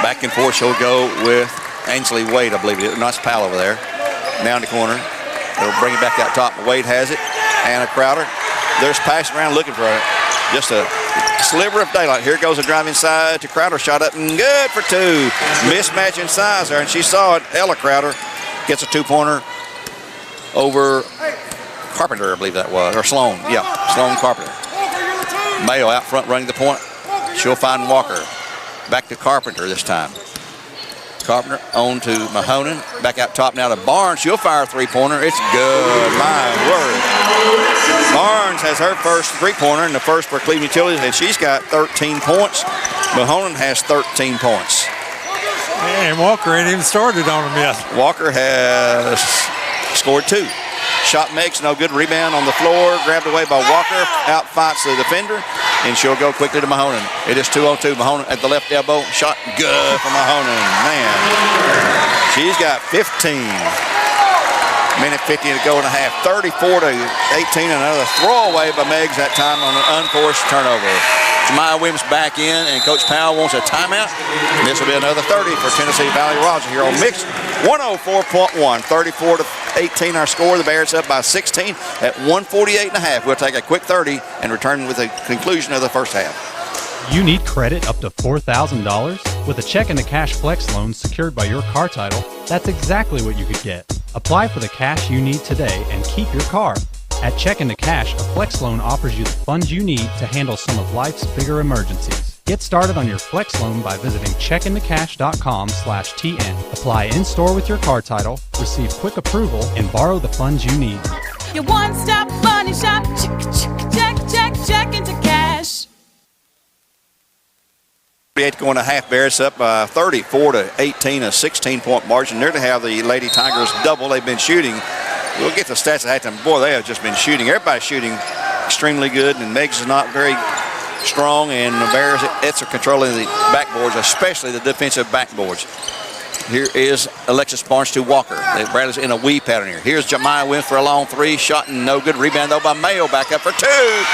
Back and forth she'll go with Ainsley Wade, I believe it is. Nice pal over there. Now in the corner. They'll bring it back out top. Wade has it. Anna Crowder. There's passing around looking for it. Just a sliver of daylight. Here goes a drive inside to Crowder. Shot up and good for 2. Mismatch in size there, and she saw it. Ella Crowder gets a 2-pointer over Carpenter, I believe that was. Or Sloan. Yeah, Sloan Carpenter. Mayo out front running the point. She'll find Walker. Back to Carpenter this time. Carpenter on to Mahonen. Back out top now to Barnes. She'll fire a 3-pointer. It's good. My word. Barnes has her first 3-pointer in the first for Cleveland Utilities, and she's got 13 points. Mahonen has 13 points. And Walker ain't even started on him yet. Walker has scored 2. Shot makes no good. Rebound on the floor. Grabbed away by Walker. Outfights the defender. And she'll go quickly to Mahonen. It is 2-on-2. Mahonen at the left elbow. Shot good for Mahonen. Man. She's got 15. Minute 50 to go and a half. 34-18. Another throwaway by Meigs that time on an unforced turnover. Jemiah Williams back in, and Coach Powell wants a timeout. And this will be another 30 for Tennessee Valley Roger here on Mix 104.1. 34-18 our score. The Bears up by 16 at 148.5. We'll take a quick 30 and return with the conclusion of the first half. You need credit up to $4,000? With a check and a cash flex loan secured by your car title, that's exactly what you could get. Apply for the cash you need today and keep your car. At Check into Cash, a flex loan offers you the funds you need to handle some of life's bigger emergencies. Get started on your flex loan by visiting checkintocash.com/TN. Apply in-store with your car title, receive quick approval, and borrow the funds you need. Your one-stop money shop. Check into cash. 48 going a half. Bears up by 34-18, a 16-point margin. There to have the Lady Tigers double. They've been shooting. We'll get the stats at halftime. Boy, they have just been shooting. Everybody's shooting extremely good, and Meigs is not very strong, and the Bears are controlling the backboards, especially the defensive backboards. Here is Alexis Barnes to Walker. Bradley's in a weave pattern here. Here's Jemiah Williams for a long 3. Shot and no good. Rebound, though, by Mayo. Back up for 2.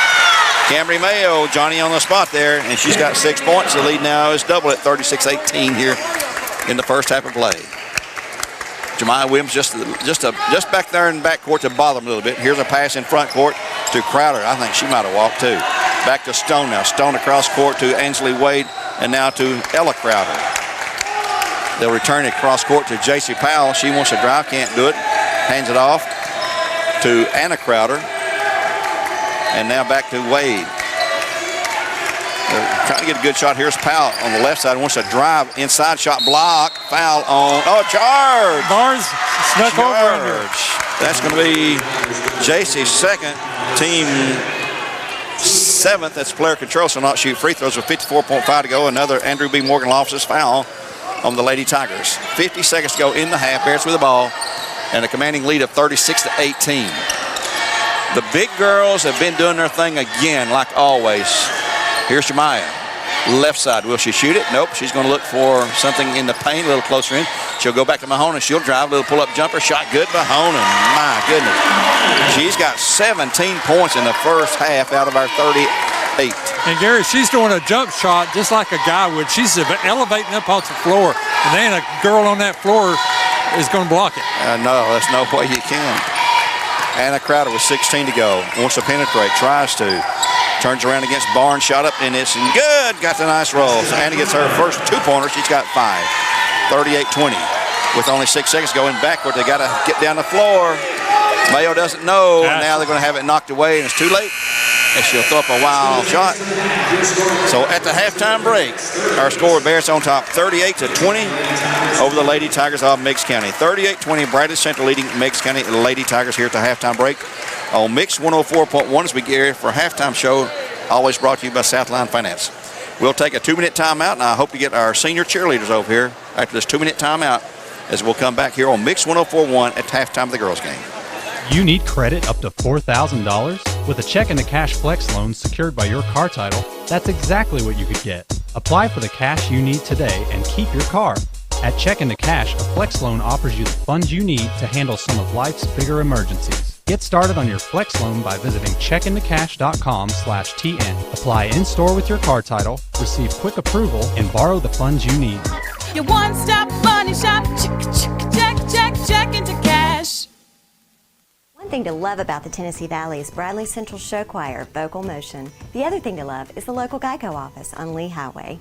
Camry Mayo, Johnny on the spot there, and she's got 6 points. The lead now is double at 36-18 here in the first half of play. Jemiah Williams just back there in backcourt to bother him a little bit. Here's a pass in front court to Crowder. I think she might have walked too. Back to Stone now. Stone across court to Ainsley Wade, and now to Ella Crowder. They'll return it cross court to J.C. Powell. She wants to drive, can't do it. Hands it off to Anna Crowder. And now back to Wade. They're trying to get a good shot. Here's Powell on the left side. Wants to drive inside shot block. Foul on. Oh, charge. Barnes Snuck over under. yards. That's going to be JC's second, team 7th. That's player control, so not shoot free throws with 54.5 to go. Another Andrew B. Morgan Loftus foul on the Lady Tigers. 50 seconds to go in the half. Bearettes with the ball and a commanding lead of 36-18. The big girls have been doing their thing again, like always. Here's Jemiah. Left side. Will she shoot it? Nope. She's going to look for something in the paint, a little closer in. She'll go back to Mahone and she'll drive. A little pull-up jumper. Shot good. Mahone. My goodness. She's got 17 points in the first half out of our 38. And Gary, she's doing a jump shot just like a guy would. She's elevating up off the floor. And then a girl on that floor is going to block it. No, there's no way you can. Anna Crowder with 16 to go. Wants to penetrate. Tries to. Turns around against Barnes. Shot up and it's good. Got the nice roll. So Anna gets her first 2-pointer. She's got 5. 38-20. With only 6 seconds going backward. They got to get down the floor. Mayo doesn't know. And now they're going to have it knocked away and it's too late. And she'll throw up a wild shot. So at the halftime break, our score, Bearettes on top 38-20 over the Lady Tigers of Meigs County. 38-20, Bradley Central leading Meigs County and the Lady Tigers here at the halftime break on Mix 104.1 as we get here for a halftime show, always brought to you by Southline Finance. We'll take a 2-minute timeout, and I hope to get our senior cheerleaders over here after this 2-minute timeout as we'll come back here on Mix 104.1 at halftime of the girls' game. You need credit up to $4,000? With a check and a cash flex loan secured by your car title, that's exactly what you could get. Apply for the cash you need today and keep your car. At Check into Cash, a flex loan offers you the funds you need to handle some of life's bigger emergencies. Get started on your flex loan by visiting checkintocash.com/TN. Apply in-store with your car title, receive quick approval, and borrow the funds you need. Your one-stop money shop. Check into cash. One thing to love about the Tennessee Valley is Bradley Central Show Choir, Vocal Motion. The other thing to love is the local Geico office on Lee Highway.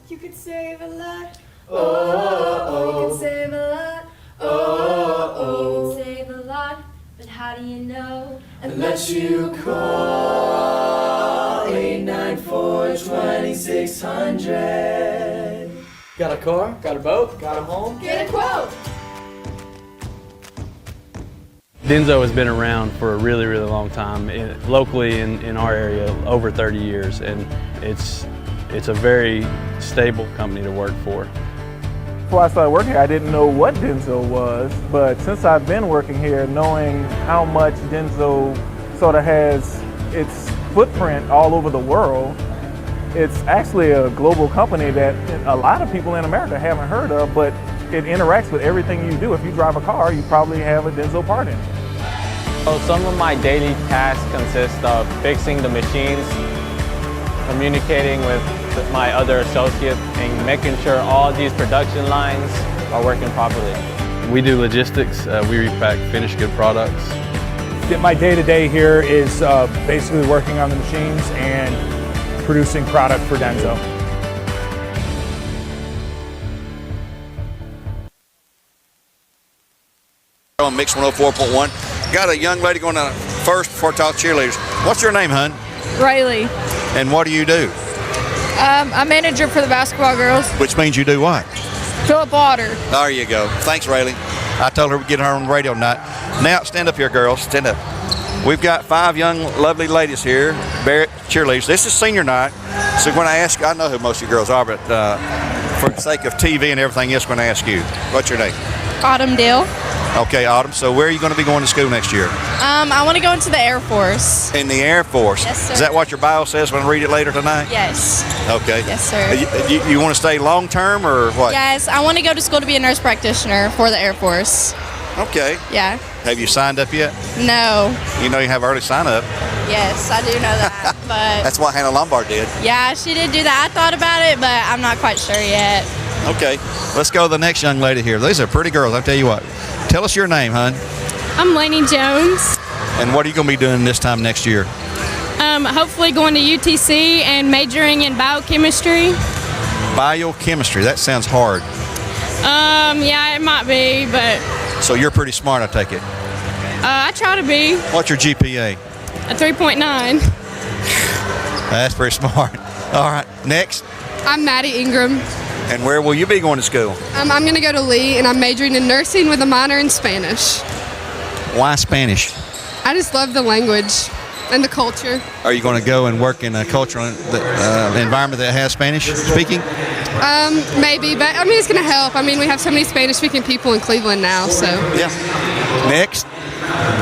You could save a lot. You could save a lot. You could save a lot. But how do you know? Unless you call 894-2600. Got a car? Got a boat? Got a home? Get a quote. Denso has been around for a really, really long time, locally in our area, over 30 years, and it's a very stable company to work for. Before I started working here, I didn't know what Denso was, but since I've been working here, knowing how much Denso sort of has its footprint all over the world, it's actually a global company that a lot of people in America haven't heard of, but it interacts with everything you do. If you drive a car, you probably have a Denso part in it. So some of my daily tasks consist of fixing the machines, communicating with my other associates, and making sure all these production lines are working properly. We do logistics. We repack finished good products. My day-to-day here is basically working on the machines and producing product for Denso. On Mix 104.1. Got a young lady going to first before I talk cheerleaders. What's your name, hun? Riley. And what do you do? I'm manager for the basketball girls. Which means you do what? Fill up water. There you go. Thanks, Rayleigh. I told her we'd get her on the radio tonight. Now, stand up here, girls. Stand up. We've got 5 young, lovely ladies here, Bearettes cheerleaders. This is senior night. So when I ask, I know who most of you girls are, but for the sake of TV and everything else, I'm going to ask you. What's your name? Autumn Dale. Okay, Autumn. So where are you going to be going to school next year? I want to go into the Air Force. In the Air Force? Yes, sir. Is that what your bio says when I read it later tonight? Yes. Okay. Yes, sir. You want to stay long term or what? Yes, I want to go to school to be a nurse practitioner for the Air Force. Okay. Yeah. Have you signed up yet? No. You know you have early sign up. Yes, I do know that. But That's what Hannah Lombard did. yeah, she did do that. I thought about it, but I'm not quite sure yet. Okay. Let's go to the next young lady here. These are pretty girls, I'll tell you what. Tell us your name, hon. I'm Lainey Jones. And what are you going to be doing this time next year? Hopefully going to UTC and majoring in biochemistry. Biochemistry. That sounds hard. Yeah, it might be, but So you're pretty smart, I take it. I try to be. What's your GPA? A 3.9. That's pretty smart. All right. Next. I'm Maddie Ingram. And where will you be going to school? I'm going to go to Lee, and I'm majoring in nursing with a minor in Spanish. Why Spanish? I just love the language and the culture. Are you going to go and work in a cultural environment that has Spanish speaking? Maybe, but I mean, it's going to help. I mean, we have so many Spanish-speaking people in Cleveland now, so. Yeah. Next.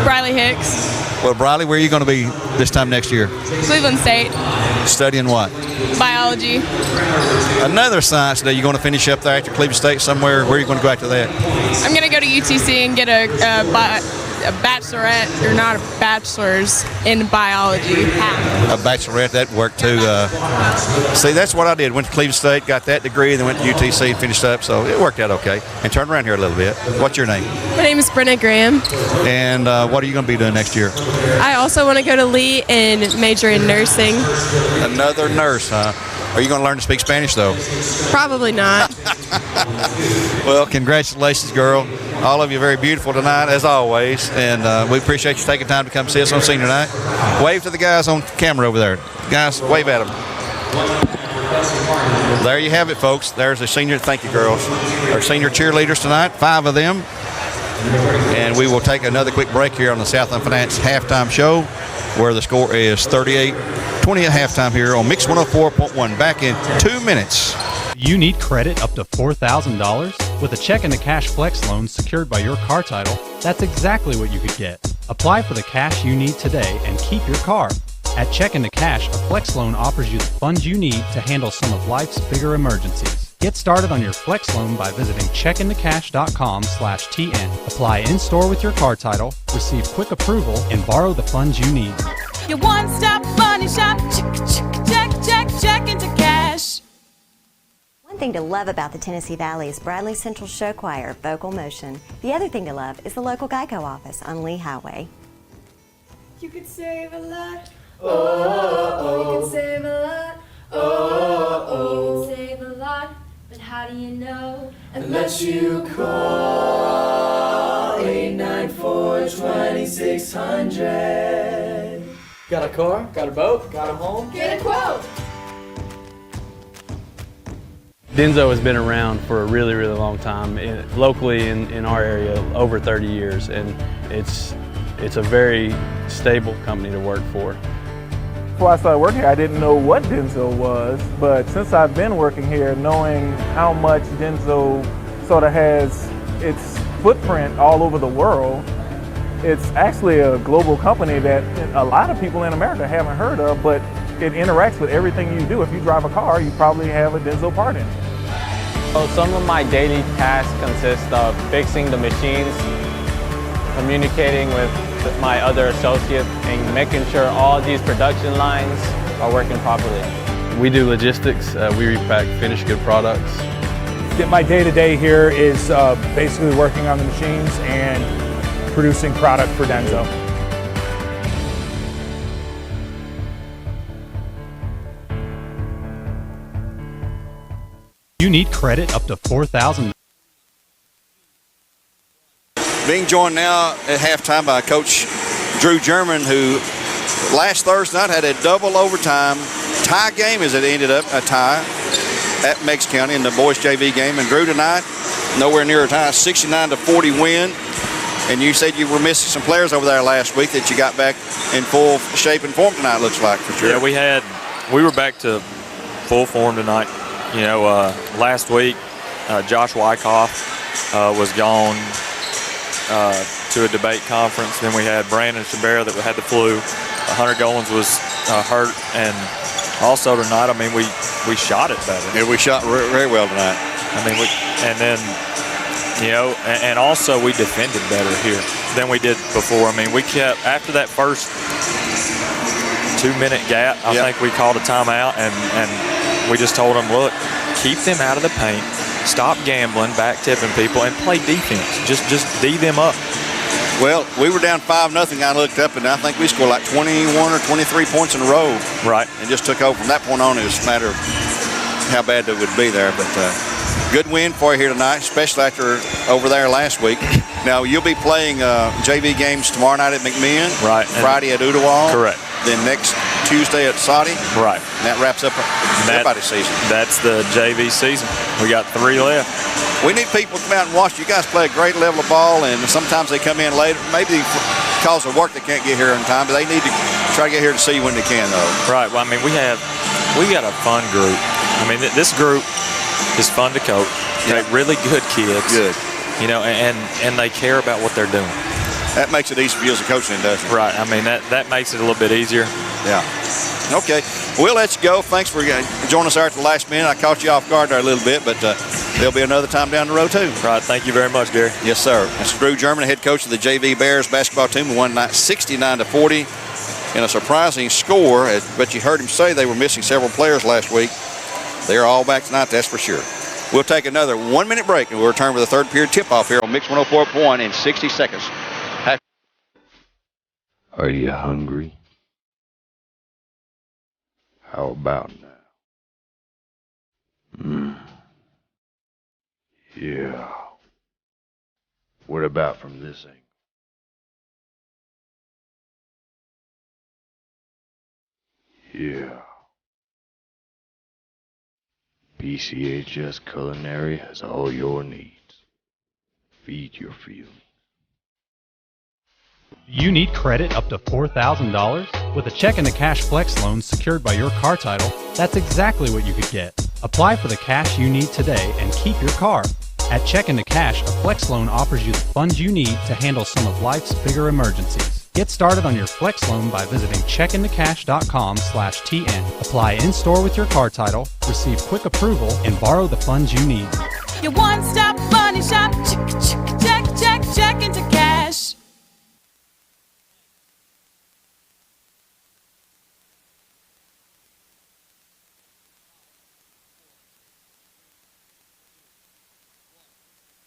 Briley Hicks, Well, Briley, where are you going to be this time next year? Cleveland State, Studying what? biology. Another science day. You're going to finish up there after Cleveland State somewhere. Where are you going to go after that? I'm going to go to UTC and get a bachelorette, or not a bachelor's, in biology. A bachelorette, that worked too. See, that's what I did. Went to Cleveland State, got that degree, then went to UTC and finished up. So it worked out okay. And turn around here a little bit. What's your name? My name is Brenna Graham. And what are you going to be doing next year? I also want to go to Lee and major in nursing. Another nurse, huh? Are you going to learn to speak Spanish, though? Probably not. Well, congratulations, girl. All of you very beautiful tonight, as always. And we appreciate you taking time to come see us on senior night. Wave to the guys on camera over there. Guys, wave at them. There you have it, folks. There's the senior, thank you, girls. Our senior cheerleaders tonight, 5 of them. And we will take another quick break here on the Southland Finance halftime show, where the score is 38-20 at halftime here on Mix 104.1. Back in 2 minutes. You need credit up to $4,000? With a check and a cash flex loan secured by your car title, that's exactly what you could get. Apply for the cash you need today and keep your car. At Check and the Cash, a flex loan offers you the funds you need to handle some of life's bigger emergencies. Get started on your flex loan by visiting checkandthecash.com/TN. Apply in-store with your car title, receive quick approval, and borrow the funds you need. Your one-stop money shop. Check into cash. One thing to love about the Tennessee Valley is Bradley Central Show Choir, Vocal Motion. The other thing to love is the local Geico office on Lee Highway. You could save a lot. You can save a lot. You can save a lot. But how do you know? Unless you call 894-2600. Got a car? Got a boat? Got a home? Get a quote. Denso has been around for a really, really long time, locally in our area, over 30 years, and it's a very stable company to work for. Before I started working here, I didn't know what Denso was, but since I've been working here, knowing how much Denso sort of has its footprint all over the world, it's actually a global company that a lot of people in America haven't heard of, but it interacts with everything you do. If you drive a car, you probably have a Denso part in it. So some of my daily tasks consist of fixing the machines, communicating with my other associates, and making sure all these production lines are working properly. We do logistics, we repack finished good products. My day-to-day here is basically working on the machines and producing product for Denso. You need credit up to $4,000. Being joined now at halftime by Coach Drew German, who last Thursday night had a double overtime tie game as it ended up a tie at Meigs County in the boys JV game. And Drew tonight, nowhere near a tie, 69-40 win. And you said you were missing some players over there last week that you got back in full shape and form tonight, looks like, for sure. Yeah, we were back to full form tonight. You know, last week, Josh Wyckoff was gone to a debate conference. Then we had Brandon Shabera that had the flu. Hunter Goins was hurt. And also tonight, I mean, we shot it better. Yeah, we shot very well tonight. I mean, and then, you know, and also we defended better here than we did before. I mean, we kept, after that first 2-minute gap, I think we called a timeout and we just told them, look, keep them out of the paint, stop gambling, back tipping people, and play defense. Just D them up. Well, we were down 5-0. I looked up, and I think we scored like 21 or 23 points in a row. Right. And just took over from that point on. It was a matter of how bad it would be there. But good win for you here tonight, especially after over there last week. Now, you'll be playing JV games tomorrow night at McMinn. Right. Friday at Ooltewah. Correct. Then next Tuesday at Saudi. Right. And that wraps up everybody's season. That's the JV season. We got 3 left. We need people to come out and watch. You guys play a great level of ball, and sometimes they come in late. Maybe because of work they can't get here in time, but they need to try to get here to see you when they can, though. Right. Well, I mean, we got a fun group. I mean, this group is fun to coach. They're really good kids. Good. You know, and they care about what they're doing. That makes it easy for you as a coach, then, doesn't it? Right. I mean, that makes it a little bit easier. Yeah. Okay. We'll let you go. Thanks for joining us there at the last minute. I caught you off guard there a little bit, but there'll be another time down the road, too. Right. Thank you very much, Gary. Yes, sir. This is Drew German, head coach of the JV Bears basketball team, who won 69-40 in a surprising score. But you heard him say they were missing several players last week. They're all back tonight, that's for sure. We'll take another 1-minute break, and we'll return with a third period tip-off here on Mix 104.1 in 60 seconds. Are you hungry? How about now? Yeah. What about from this angle? Yeah. PCHS Culinary has all your needs. Feed your feelings. You need credit up to $4,000? With a check into cash flex loan secured by your car title, that's exactly what you could get. Apply for the cash you need today and keep your car. At Check into Cash, a flex loan offers you the funds you need to handle some of life's bigger emergencies. Get started on your flex loan by visiting checkintocash.com/TN. Apply in-store with your car title, receive quick approval, and borrow the funds you need. Your one-stop money shop. Check into cash.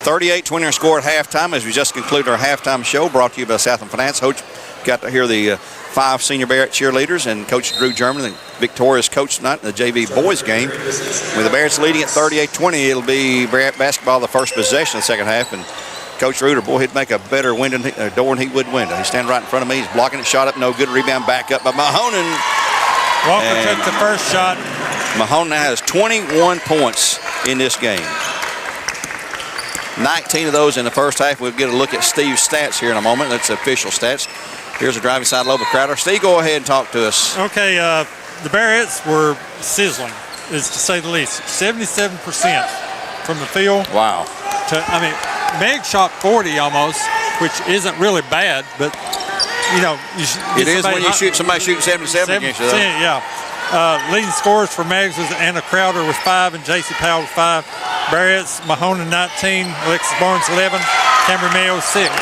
$38-20 score at halftime as we just conclude our halftime show brought to you by Southland Finance. Coach got to hear the 5 senior Bearette cheerleaders and Coach Drew German, the victorious coach tonight in the JV boys game. With the Bearets leading at 38-20, it'll be Bearette basketball the first possession of the second half. And Coach Reuter, boy, he'd make a better door than he would window. He's standing right in front of me. He's blocking it, shot up, no good. Rebound back up by Mahonen. Walker took the first shot. Mahonen now has 21 points in this game. 19 of those in the first half. We'll get a look at Steve's stats here in a moment. That's official stats. Here's a driving side lob of Crowder. Steve, go ahead and talk to us. Okay, the Bearettes were sizzling, is to say the least. 77% from the field. Wow. Meigs shot 40 almost, which isn't really bad, but, you know. It is when you shoot somebody shooting 77 against you, though. Yeah. Leading scorers for Meigs was Anna Crowder with 5 and J.C. Powell with 5. Bearettes, Mahonen 19, Alexis Barnes 11, Cameron Mayo 6.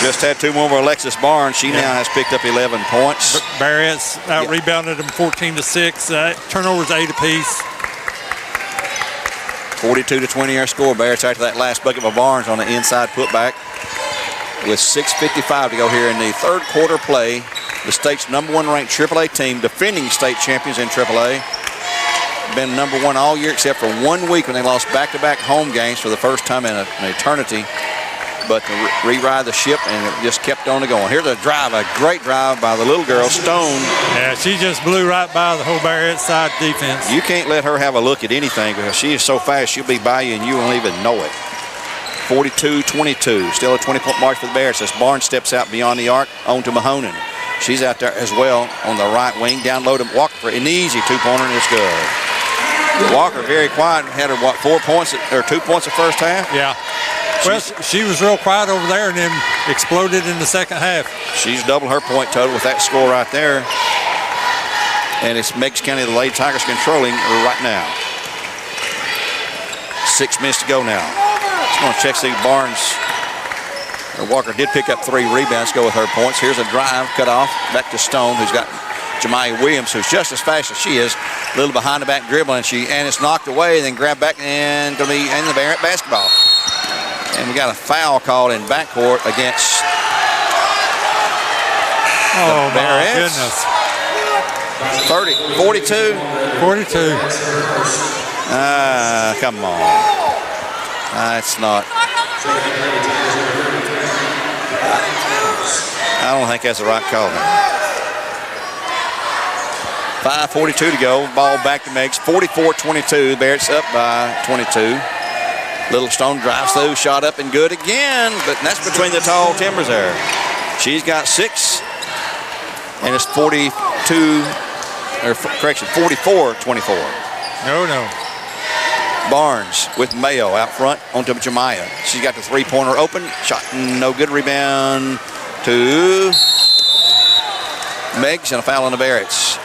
Just had 2 more for Alexis Barnes. She now has picked up 11 points. Bearettes out-rebounded them 14-6. Turnovers 8 apiece. 42-20 our score. Bearettes after that last bucket of Barnes on the inside putback. With 6:55 to go here in the third quarter play. The state's #1 ranked AAA team, defending state champions in AAA. Been #1 all year except for 1 week when they lost back-to-back home games for the first time in an eternity. But to re-ride the ship, and it just kept on going. Here's a drive, a great drive by the little girl, Stone. Yeah, she just blew right by the whole Bearette side defense. You can't let her have a look at anything because she is so fast she'll be by you and you won't even know it. 42-22, still a 20-point march for the Bears as Barnes steps out beyond the arc, on to Mahonen. She's out there as well on the right wing. Down low to Walker for an easy 2-pointer, and it's good. Walker very quiet, had her 4 points or 2 points the first half. Yeah. Well, she was real quiet over there and then exploded in the second half. She's doubled her point total with that score right there. And it's Meigs County, the Lady Tigers, controlling her right now. 6 minutes to go now. Just going to check see Barnes. Walker did pick up 3 rebounds, go with her points. Here's a drive, cut off, back to Stone, who's got Jemiah Williams, who's just as fast as she is. A little behind the back dribbling, and it's knocked away, then grabbed back, and going to be in the Bearette basketball. And we got a foul called in backcourt against my Bearettes. Goodness. 42. Come on. It's not. I don't think that's the right call. 5:42 to go. Ball back to Meigs. 44-22. Bearettes up by 22. Little Stone drives through, shot up and good again, but that's between the tall timbers there. She's got 6, and it's 44-24. No. Barnes with Mayo out front onto Jemiah. She's got the three-pointer open. Shot no good. Rebound to Meigs and a foul on the Bearettes.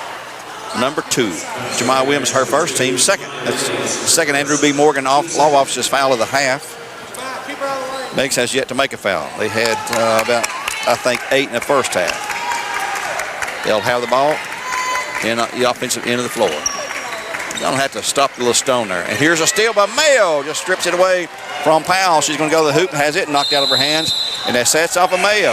Number 2. Jemiah Williams, her first, team second. That's second Andrew B. Morgan law officer's foul of the half. Meigs has yet to make a foul. They had about, I think, 8 in the first half. They'll have the ball in the offensive end of the floor. Don't have to stop the little Stone there. And here's a steal by Mayo. Just strips it away from Powell. She's going to go to the hoop and has it knocked out of her hands. And that sets off of Mayo.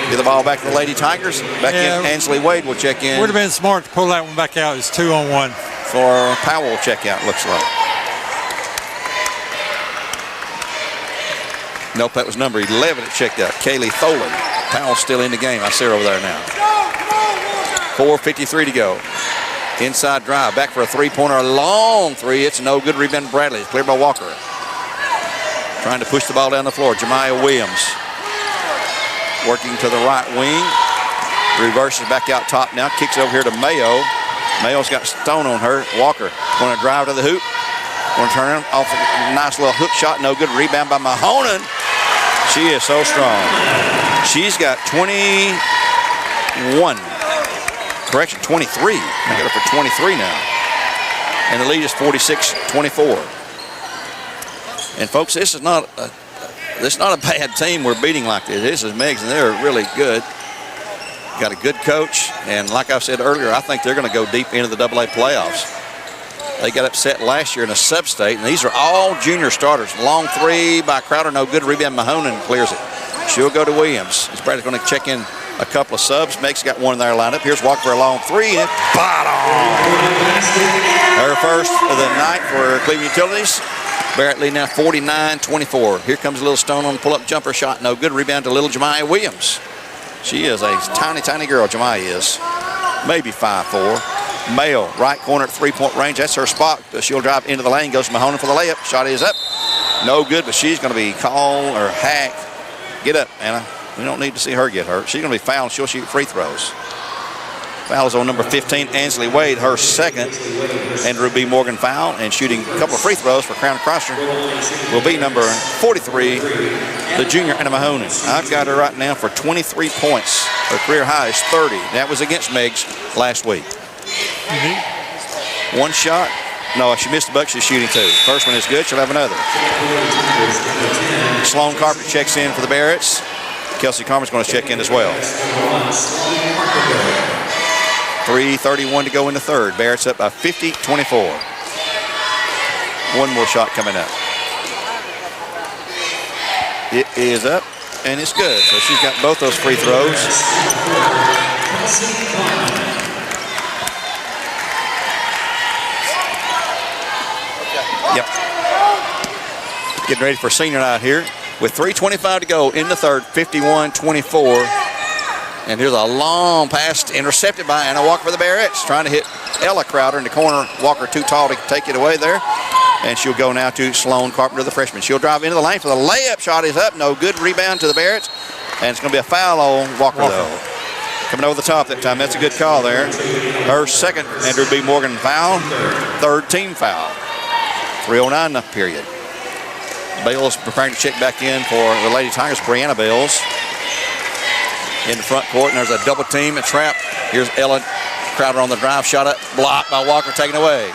Give the ball back to the Lady Tigers. Back in. Ansley Wade will check in. Would have been smart to pull that one back out. It's 2-on-1. For Powell check out, looks like. Nope, that was number 11 that checked out. Kaylee Tholen. Powell's still in the game. I see her over there now. 4:53 to go. Inside drive, back for a three-pointer, a long three. It's no good. Rebound Bradley. It's cleared by Walker. Trying to push the ball down the floor. Jemiah Williams working to the right wing. Reverses back out top now. Kicks over here to Mayo. Mayo's got Stone on her. Walker going to drive to the hoop. Going to turn off a nice little hook shot. No good. Rebound by Mahonen. She is so strong. She's got 21. Correction, 23. I got her for 23 now. And the lead is 46-24. And folks, this is not a bad team we're beating like this. This is Meigs, and they're really good. Got a good coach, and like I said earlier, I think they're going to go deep into the AA playoffs. They got upset last year in a sub-state, and these are all junior starters. Long three by Crowder, no good. Rebound Mahonen clears it. She'll go to Williams. Bradley's going to check in a couple of subs. Meigs got one in their lineup. Here's Walker for a long three, and it's bottom. Her first of the night for Cleveland Utilities. Bearett leading now 49-24. Here comes a little Stone on the pull-up jumper shot. No good. Rebound to little Jemiah Williams. She is a tiny, tiny girl, Jemiah is. Maybe 5'4". Mayo, right corner at three-point range. That's her spot. She'll drive into the lane. Goes to Mahonen for the layup. Shot is up. No good, but she's going to be called or hacked. Get up, Anna. We don't need to see her get hurt. She's going to be fouled. She'll shoot free throws. Fouls on number 15, Ansley Wade, her second. Andrew B. Morgan foul, and shooting a couple of free throws for Crown Crosser will be number 43, the junior Anna Mahonen. I've got her right now for 23 points. Her career high is 30. That was against Meigs last week. One shot. No, she missed the bucket. She's shooting two. First one is good. She'll have another. Sloan Carpenter checks in for the Bearettes. Kelsey Carmen's going to check in as well. 3:31 to go in the third. Bearett's up by 50-24. One more shot coming up. It is up, and it's good. So she's got both those free throws. Yep. Getting ready for senior night here. With 3:25 to go in the third, 51-24. And here's a long pass intercepted by Anna Walker for the Bearettes. Trying to hit Ella Crowder in the corner. Walker too tall to take it away there. And she'll go now to Sloan Carpenter, the freshman. She'll drive into the lane for the layup. Shot is up. No good. Rebound to the Bearettes. And it's going to be a foul on Walker, though. Coming over the top that time. That's a good call there. Her second Andrew B. Morgan foul. Third team foul. 3:09 in the period. Bales preparing to check back in for the Lady Tigers. Brianna Bales in the front court, and there's a double team, a trap. Here's Ella Crowder on the drive, shot up, blocked by Walker, taken away.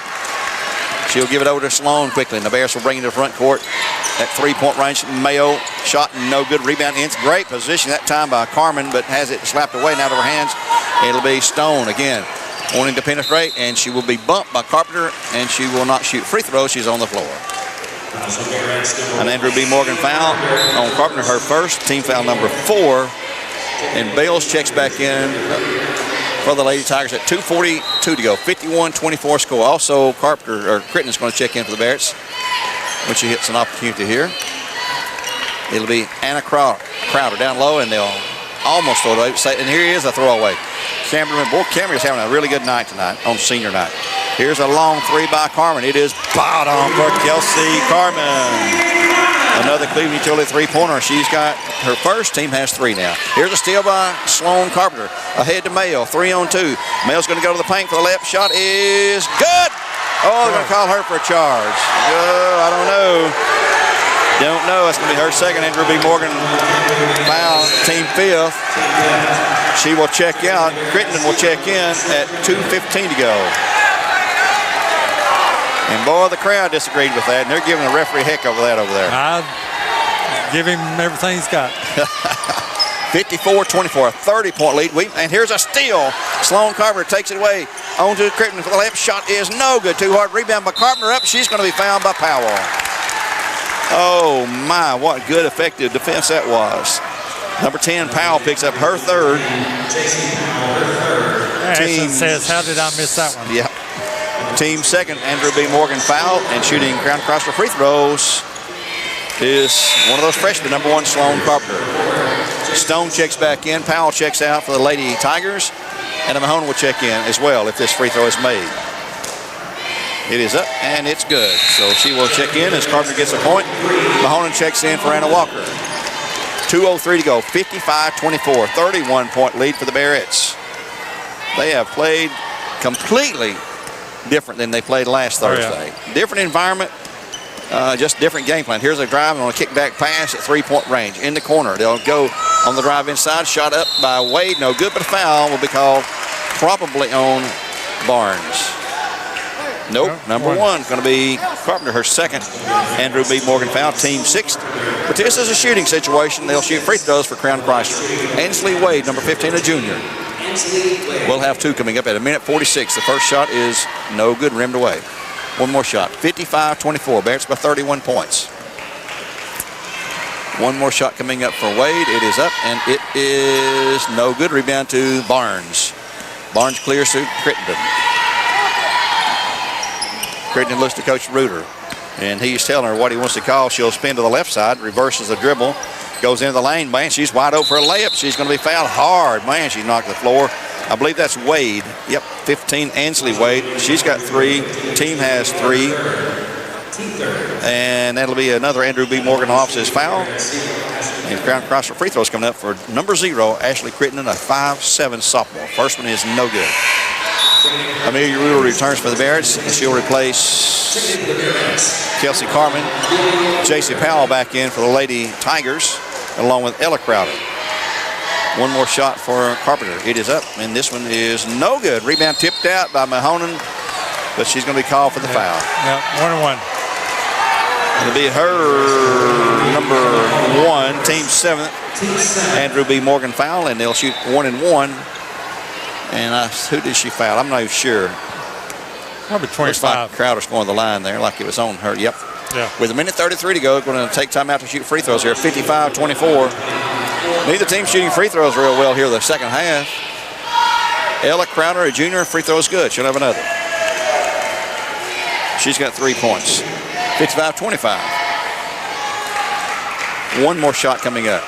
She'll give it over to Sloan quickly, and the Bears will bring it to the front court at three-point range. Mayo shot no good. Rebound in. Great position that time by Carmen, but has it slapped away and out of her hands. It'll be Stone again wanting to penetrate, and she will be bumped by Carpenter, and she will not shoot free throws. She's on the floor. An Andrew B. Morgan foul on Carpenter, her first, team foul number 4. And Bales checks back in for the Lady Tigers at 2:42 to go. 51-24 score. Also, Carpenter or Crittenden's going to check in for the Bearettes when she hits an opportunity here. It'll be Anna Crowder down low, and they'll almost throw it away. And here is a throwaway. Cameron. Boy, Cameron's having a really good night tonight on senior night. Here's a long three by Carmen. It is bottom for Kelsey Carmen. Another Cleveland Utility three-pointer. She's got her first. Team has three now. Here's a steal by Sloan Carpenter. Ahead to Mayo. 3-on-2. Mayo's going to go to the paint for the layup. Shot is good. Oh, they're going to call her for a charge. I don't know. Don't know. It's going to be her second. Andrew B. Morgan foul. Team fifth. She will check out. Crittenden will check in at 2:15 to go. And boy, the crowd disagreed with that, and they're giving the referee heck over that over there. I'd give him everything he's got. 54-24, a 30-point lead. And here's a steal. Sloan Carpenter takes it away. On to Crittenden for the left. Shot is no good. Too hard. Rebound by Carpenter up. She's going to be fouled by Powell. Oh, my, what good, effective defense that was. Number 10, Powell picks up her third. Ashton says, how did I miss that one? Yeah. Team second, Andrew B. Morgan fouled, and shooting ground across for free throws is one of those freshmen, number 1, Sloan Carpenter. Stone checks back in. Powell checks out for the Lady Tigers, and Mahone will check in as well if this free throw is made. It is up, and it's good. So she will check in as Carpenter gets a point. Mahone checks in for Anna Walker. 2:03 to go, 55-24, 31-point lead for the Bearettes. They have played completely different than they played last Thursday. Different environment, just different game plan. Here's a drive on a kickback pass at three-point range. In the corner, they'll go on the drive inside. Shot up by Wade, no good, but a foul will be called probably on Barnes. Nope, number 1 going to be Carpenter, her second. Andrew B. Morgan foul, team 6th. But this is a shooting situation. They'll shoot free throws for Crown Chrysler. Ansley Wade, number 15, a junior. We'll have 2 coming up at 1:46. The first shot is no good, rimmed away. One more shot, 55-24. Bearettes by 31 points. One more shot coming up for Wade. It is up, and it is no good. Rebound to Barnes. Barnes clears to Crittenden. Crittenden looks to Coach Reuter, and he's telling her what he wants to call. She'll spin to the left side, reverses the dribble, goes into the lane. Man, she's wide open for a layup. She's going to be fouled hard. Man, she's knocked the floor. I believe that's Wade. Yep, 15, Ansley Wade. She's got 3. Team has 3. And that'll be another Andrew B. Morgan offs his foul. And Crown Chrysler free throws coming up for number 0, Ashley Crittenden, a 5'7" sophomore. First one is no good. Amelia Reuter returns for the Bearettes, and she'll replace Kelsey Carmen. J.C. Powell back in for the Lady Tigers, along with Ella Crowder. One more shot for Carpenter. It is up, and this one is no good. Rebound tipped out by Mahonen, but she's going to be called for the foul. Yeah, 1-1. It'll be her number 1, team 7th, Andrew B. Morgan foul, and they'll shoot 1-1. And who did she foul? I'm not even sure. Probably 25. Looks like Crowder's going to the line there like it was on her. Yep. Yeah. With 1:33 to go, going to take time out to shoot free throws here. 55-24. Neither team shooting free throws real well here the second half. Ella Crowder, a junior, free throws good. She'll have another. She's got 3 points. 55-25. One more shot coming up.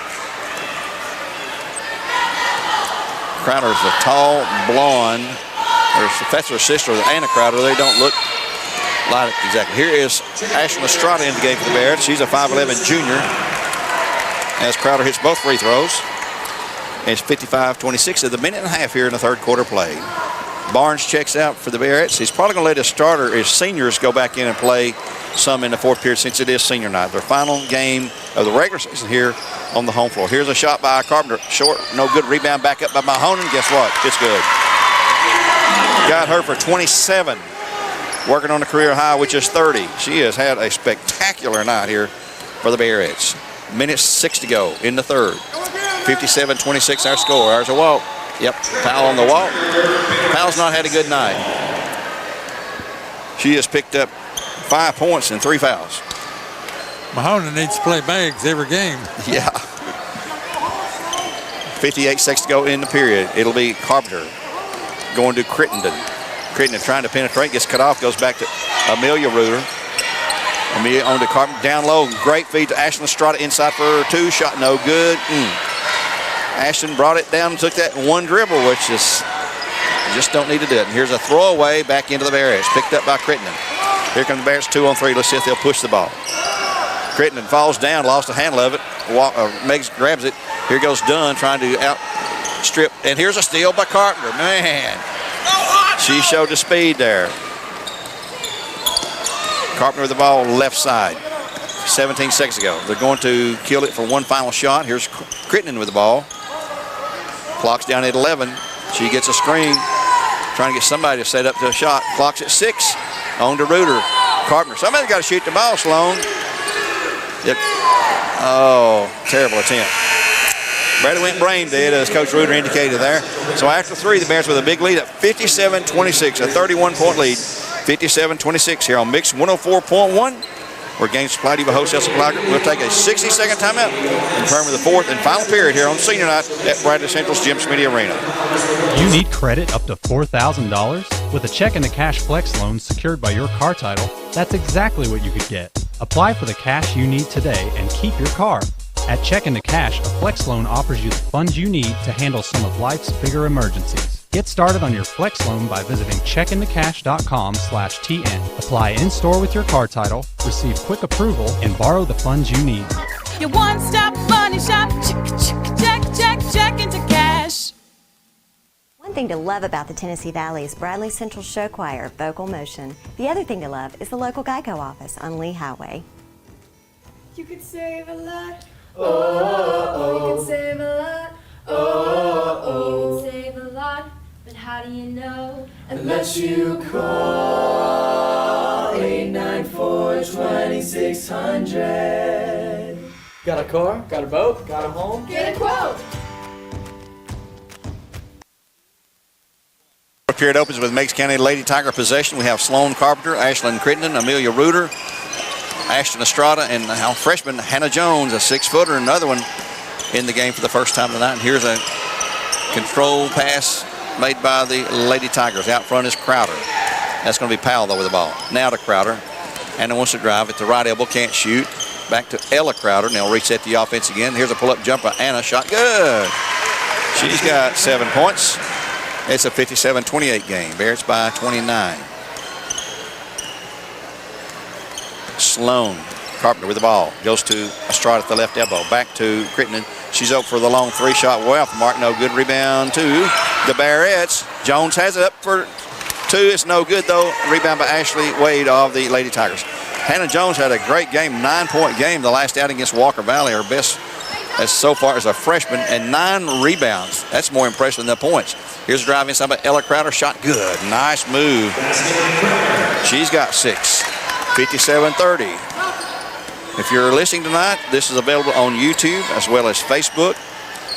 Crowder's a tall, blonde. That's her sister, Anna Crowder. They don't look like it exactly. Here is Ashlyn Estrada in the game for the Bearettes. She's a 5'11" junior. As Crowder hits both free throws. It's 55-26 at the minute and a half here in the third quarter play. Barnes checks out for the Bearettes. He's probably going to let his seniors go back in and play some in the fourth period since it is senior night. Their final game of the regular season here on the home floor. Here's a shot by Carpenter. Short, no good. Rebound back up by Mahonen. Guess what? It's good. Got her for 27. Working on the career high, which is 30. She has had a spectacular night here for the Bearettes. 1:06 to go in the third. 57-26 our score. Ours a walk. Yep, Powell on the walk. Powell's not had a good night. She has picked up 5 points and 3 fouls. Mahoney needs to play Meigs every game. Yeah. 58 seconds to go in the period. It'll be Carpenter going to Crittenden. Crittenden trying to penetrate, gets cut off, goes back to Amelia Reuter. Amelia on to Carpenter, down low. Great feed to Ashlyn Estrada inside for 2. Shot no good. Ashton brought it down and took that one dribble, which is You just don't need to do it. And here's a throwaway back into the Bearettes, picked up by Crittenden. Here come the Bearettes 2-on-3. Let's see if they'll push the ball. Crittenden falls down, lost the handle of it. Meigs grabs it. Here goes Dunn trying to outstrip. And here's a steal by Carpenter. Man, she showed the speed there. Carpenter with the ball left side. 17 seconds ago. They're going to kill it for one final shot. Here's Crittenden with the ball. Clock's down at 11. She gets a screen, trying to get somebody to set up to a shot. Clock's at 6. On to Reuter. Carpenter. Somebody's got to shoot the ball, Sloan. Oh, terrible attempt. Bradley went brain dead, as Coach Reuter indicated there. So after 3, the Bears with a big lead at 57-26, a 31-point lead. 57-26 here on Mix 104.1. Where Game Supply Diva hosts El Supply Group. We'll take a 60-second timeout and return with the 4th and final period here on senior night at Bradley Central's Jim Smitty Arena. You need credit up to $4,000? With a check and a cash flex loan secured by your car title, that's exactly what you could get. Apply for the cash you need today and keep your car. At Check into Cash, a flex loan offers you the funds you need to handle some of life's bigger emergencies. Get started on your flex loan by visiting checkintocash.com/TN. Apply in-store with your car title, receive quick approval, and borrow the funds you need. Your one-stop money shop. Check into Cash. One thing to love about the Tennessee Valley is Bradley Central Show Choir, Vocal Motion. The other thing to love is the local Geico office on Lee Highway. You could save a lot. You could save a lot. You could save a lot. But how do you know? Unless you call 894-2600. Got a car? Got a boat? Got a home? Get a quote. Period opens with Meigs County Lady Tiger possession. We have Sloan Carpenter, Ashlyn Crittenden, Amelia Reuter, Ashton Estrada, and our freshman Hannah Jones, a 6-footer, another one in the game for the first time tonight. And here's a control pass made by the Lady Tigers. Out front is Crowder. That's going to be Powell, though, with the ball. Now to Crowder. Anna wants to drive at the right elbow, can't shoot. Back to Ella Crowder, and they'll reset the offense again. Here's a pull-up jumper. Anna shot good. She's got 7 points. It's a 57-28 game. Bearettes by 29. Sloan Carpenter with the ball. Goes to Estrada at the left elbow. Back to Crittenden. She's up for the long 3-shot way off the mark. No good. Rebound to the Bearettes. Jones has it up for 2. It's no good, though. Rebound by Ashley Wade of the Lady Tigers. Hannah Jones had a great game. 9-point game the last outing against Walker Valley. Her best as so far as a freshman, and 9 rebounds. That's more impressive than the points. Here's a drive inside by Ella Crowder. Shot good. Nice move. She's got 6. 57-30. If you're listening tonight, this is available on YouTube as well as Facebook,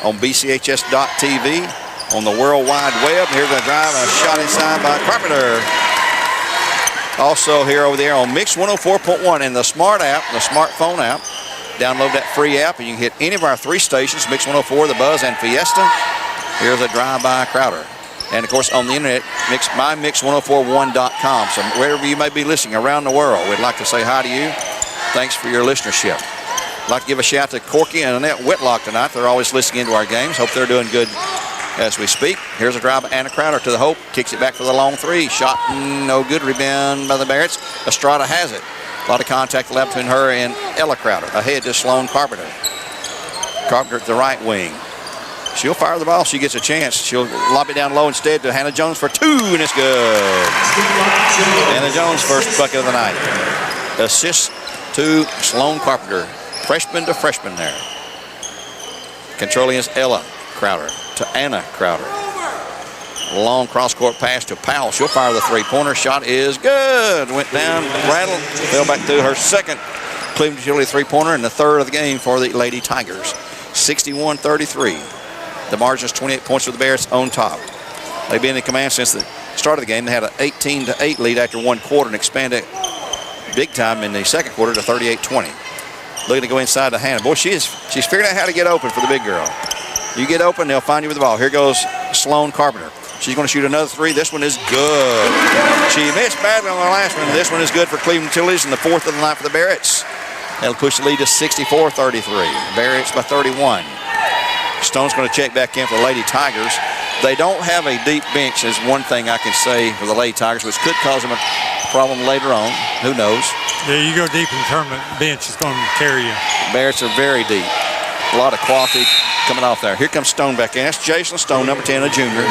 on bchs.tv, on the World Wide Web. Here's a drive, a shot inside by Carpenter. Also here over there on Mix 104.1 and the Smart app, the smartphone app. Download that free app and you can hit any of our 3 stations, Mix 104, The Buzz, and Fiesta. Here's a drive by Crowder. And, of course, on the internet, mymix1041.com. So wherever you may be listening around the world, we'd like to say hi to you. Thanks for your listenership. I'd like to give a shout to Corky and Annette Whitlock tonight. They're always listening into our games. Hope they're doing good as we speak. Here's a drive by Anna Crowder to the hope. Kicks it back for the long 3. Shot no good. Rebound by the Bearettes. Estrada has it. A lot of contact left between her and Ella Crowder. Ahead to Sloan Carpenter. Carpenter at the right wing. She'll fire the ball. She gets a chance. She'll lob it down low instead to Hannah Jones for 2, and it's good. Hannah Jones' first bucket of the night. Assist to Sloan Carpenter. Freshman to freshman there. Controlling is Ella Crowder to Anna Crowder. Long cross-court pass to Powell. She'll fire the 3-pointer. Shot is good. Went down, rattled, fell back to her second Cleveland Utility 3-pointer and the 3rd of the game for the Lady Tigers. 61-33. The margin is 28 points for the Bears on top. They've been in command since the start of the game. They had an 18-8 lead after 1 quarter and expanded big time in the second quarter to 38-20. Looking to go inside to Hannah. Boy, she's figured out how to get open for the big girl. You get open, they'll find you with the ball. Here goes Sloan Carpenter. She's going to shoot another 3. This one is good. She missed badly on the last one. This one is good for Cleveland Utilities and the 4th of the night for the Bearettes. That'll push the lead to 64-33. Bearettes by 31. Stone's going to check back in for the Lady Tigers. They don't have a deep bench is one thing I can say for the Lady Tigers, which could cause them a problem later on. Who knows? Yeah, you go deep in the tournament, bench is going to carry you. Bearettes are very deep. A lot of quality coming off there. Here comes Stone back in. That's Jason Stone, number 10, a junior.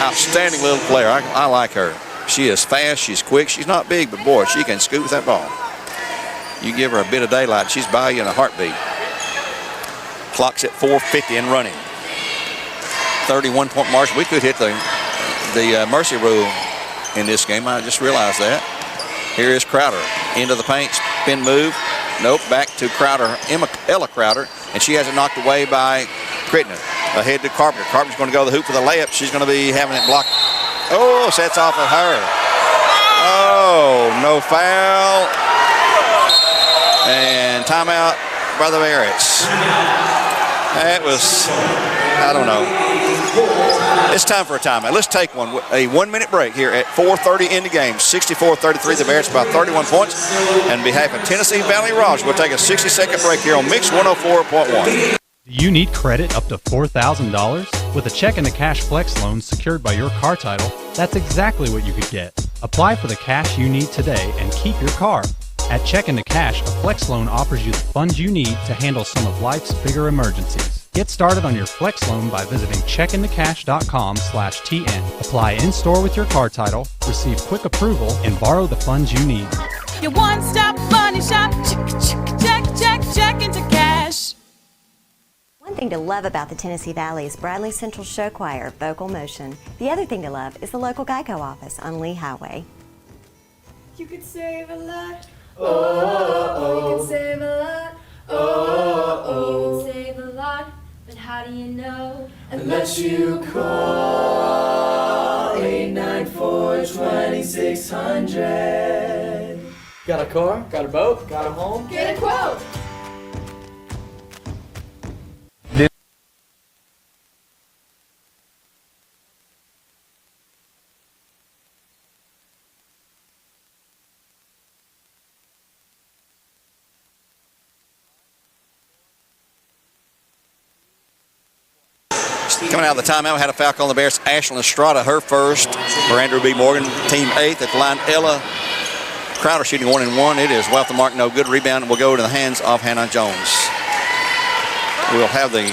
Outstanding little player. I like her. She is fast. She's quick. She's not big, but boy, she can scoot with that ball. You give her a bit of daylight, she's by you in a heartbeat. Clock's at 4:50 and running. 31-point margin. We could hit the mercy rule in this game. I just realized that. Here is Crowder into the paint, spin move. Nope, back to Crowder, Ella Crowder, and she has it knocked away by Crittenden. Ahead to Carpenter. Carpenter's going to go to the hoop for the layup. She's going to be having it blocked. Oh, sets off of her. Oh, no foul. And timeout by the Bearettes. That was, I don't know. It's time for a timeout. Let's take one. A 1-minute break here at 4:30 in the game. 64-33, the Bearettes by 31 points. And on behalf of Tennessee Valley Raj, we'll take a 60-second break here on Mix 104.1. Do you need credit up to $4,000? With a check and a cash flex loan secured by your car title, that's exactly what you could get. Apply for the cash you need today and keep your car. At Check and the Cash, a flex loan offers you the funds you need to handle some of life's bigger emergencies. Get started on your flex loan by visiting checkandthecash.com/TN. Apply in-store with your car title, receive quick approval, and borrow the funds you need. Your one-stop money shop. Check into cash. One thing to love about the Tennessee Valley is Bradley Central Show Choir, Vocal Motion. The other thing to love is the local Geico office on Lee Highway. You could save a lot. You could save a lot. You could save a lot. But how do you know? Unless you call 894-2600. Got a car? Got a boat? Got a home? Get a quote. Coming out of the timeout, had a foul call on the Bears. Ashlyn Estrada, her first for Andrew B. Morgan. Team 8th at the line. Ella Crowder shooting 1 and 1. It is well off the mark, no good. Rebound will go to the hands of Hannah Jones. We'll have the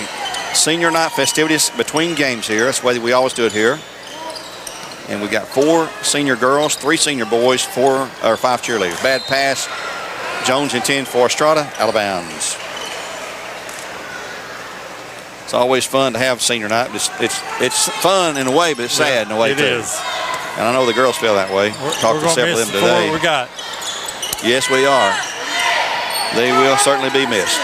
senior night festivities between games here. That's the way that we always do it here. And we got 4 senior girls, 3 senior boys, 5 cheerleaders. Bad pass. Jones intended for Estrada, out of bounds. It's always fun to have senior night. It's fun in a way, but it's sad in a way, too. It is. And I know the girls feel that way. Talked to several of them today. We got. Yes, we are. They will certainly be missed.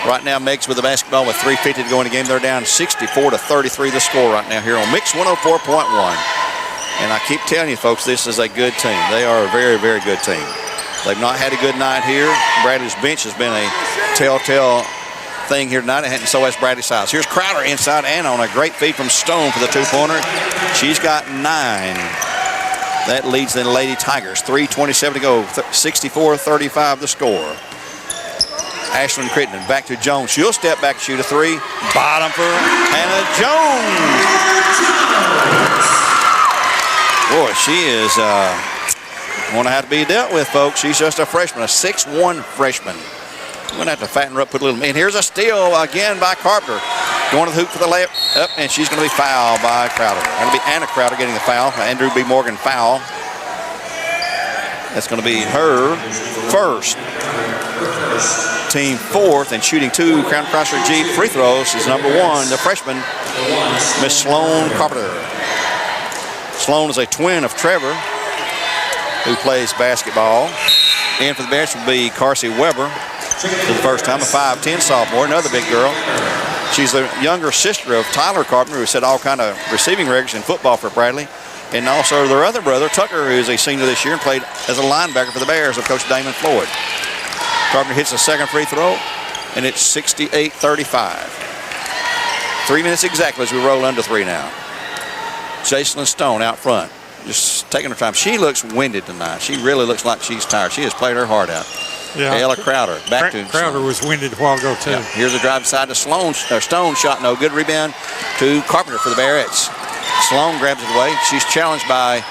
Right now, Meigs with the basketball with 3:50 to go in the game. They're down 64-33 the score right now here on Mix 104.1. And I keep telling you, folks, this is a good team. They are a very, very good team. They've not had a good night here. Bradley's bench has been a telltale thing here tonight, and so has Bradley Siles. Here's Crowder inside and on a great feed from Stone for the 2-pointer. She's got 9. That leads the Lady Tigers. 3:27 to go. 64-35 the score. Ashlyn Crittenden back to Jones. She'll step back and shoot a 3. Bottom for Hannah Jones. Boy, she is going to have to be dealt with, folks. She's just a freshman, a 6'1" freshman. We're going to have to fatten her up, put a little. And here's a steal again by Carpenter. Going to the hoop for the layup. Up, and she's going to be fouled by Crowder. Going to be Anna Crowder getting the foul. Andrew B. Morgan foul. That's going to be her first. Team 4th, and shooting 2 Crown Chrysler Jeep free throws is number 1, the freshman, Miss Sloan Carpenter. Sloan is a twin of Trevor, who plays basketball. In for the bench will be Carsey Weber. For the first time, a 5'10" sophomore, another big girl. She's the younger sister of Tyler Carpenter, who set all kind of receiving records in football for Bradley. And also their other brother, Tucker, who is a senior this year and played as a linebacker for the Bears of Coach Damon Floyd. Carpenter hits the second free throw, and it's 68-35. 3 minutes exactly as we roll under 3 now. Jason Stone out front, just taking her time. She looks winded tonight. She really looks like she's tired. She has played her heart out. Yeah. Ella Crowder back to Crowder was winded a while ago too. Yeah. Here's a drive side to Stone shot, no good. Rebound to Carpenter for the Bearettes. Sloan grabs it away. She's challenged by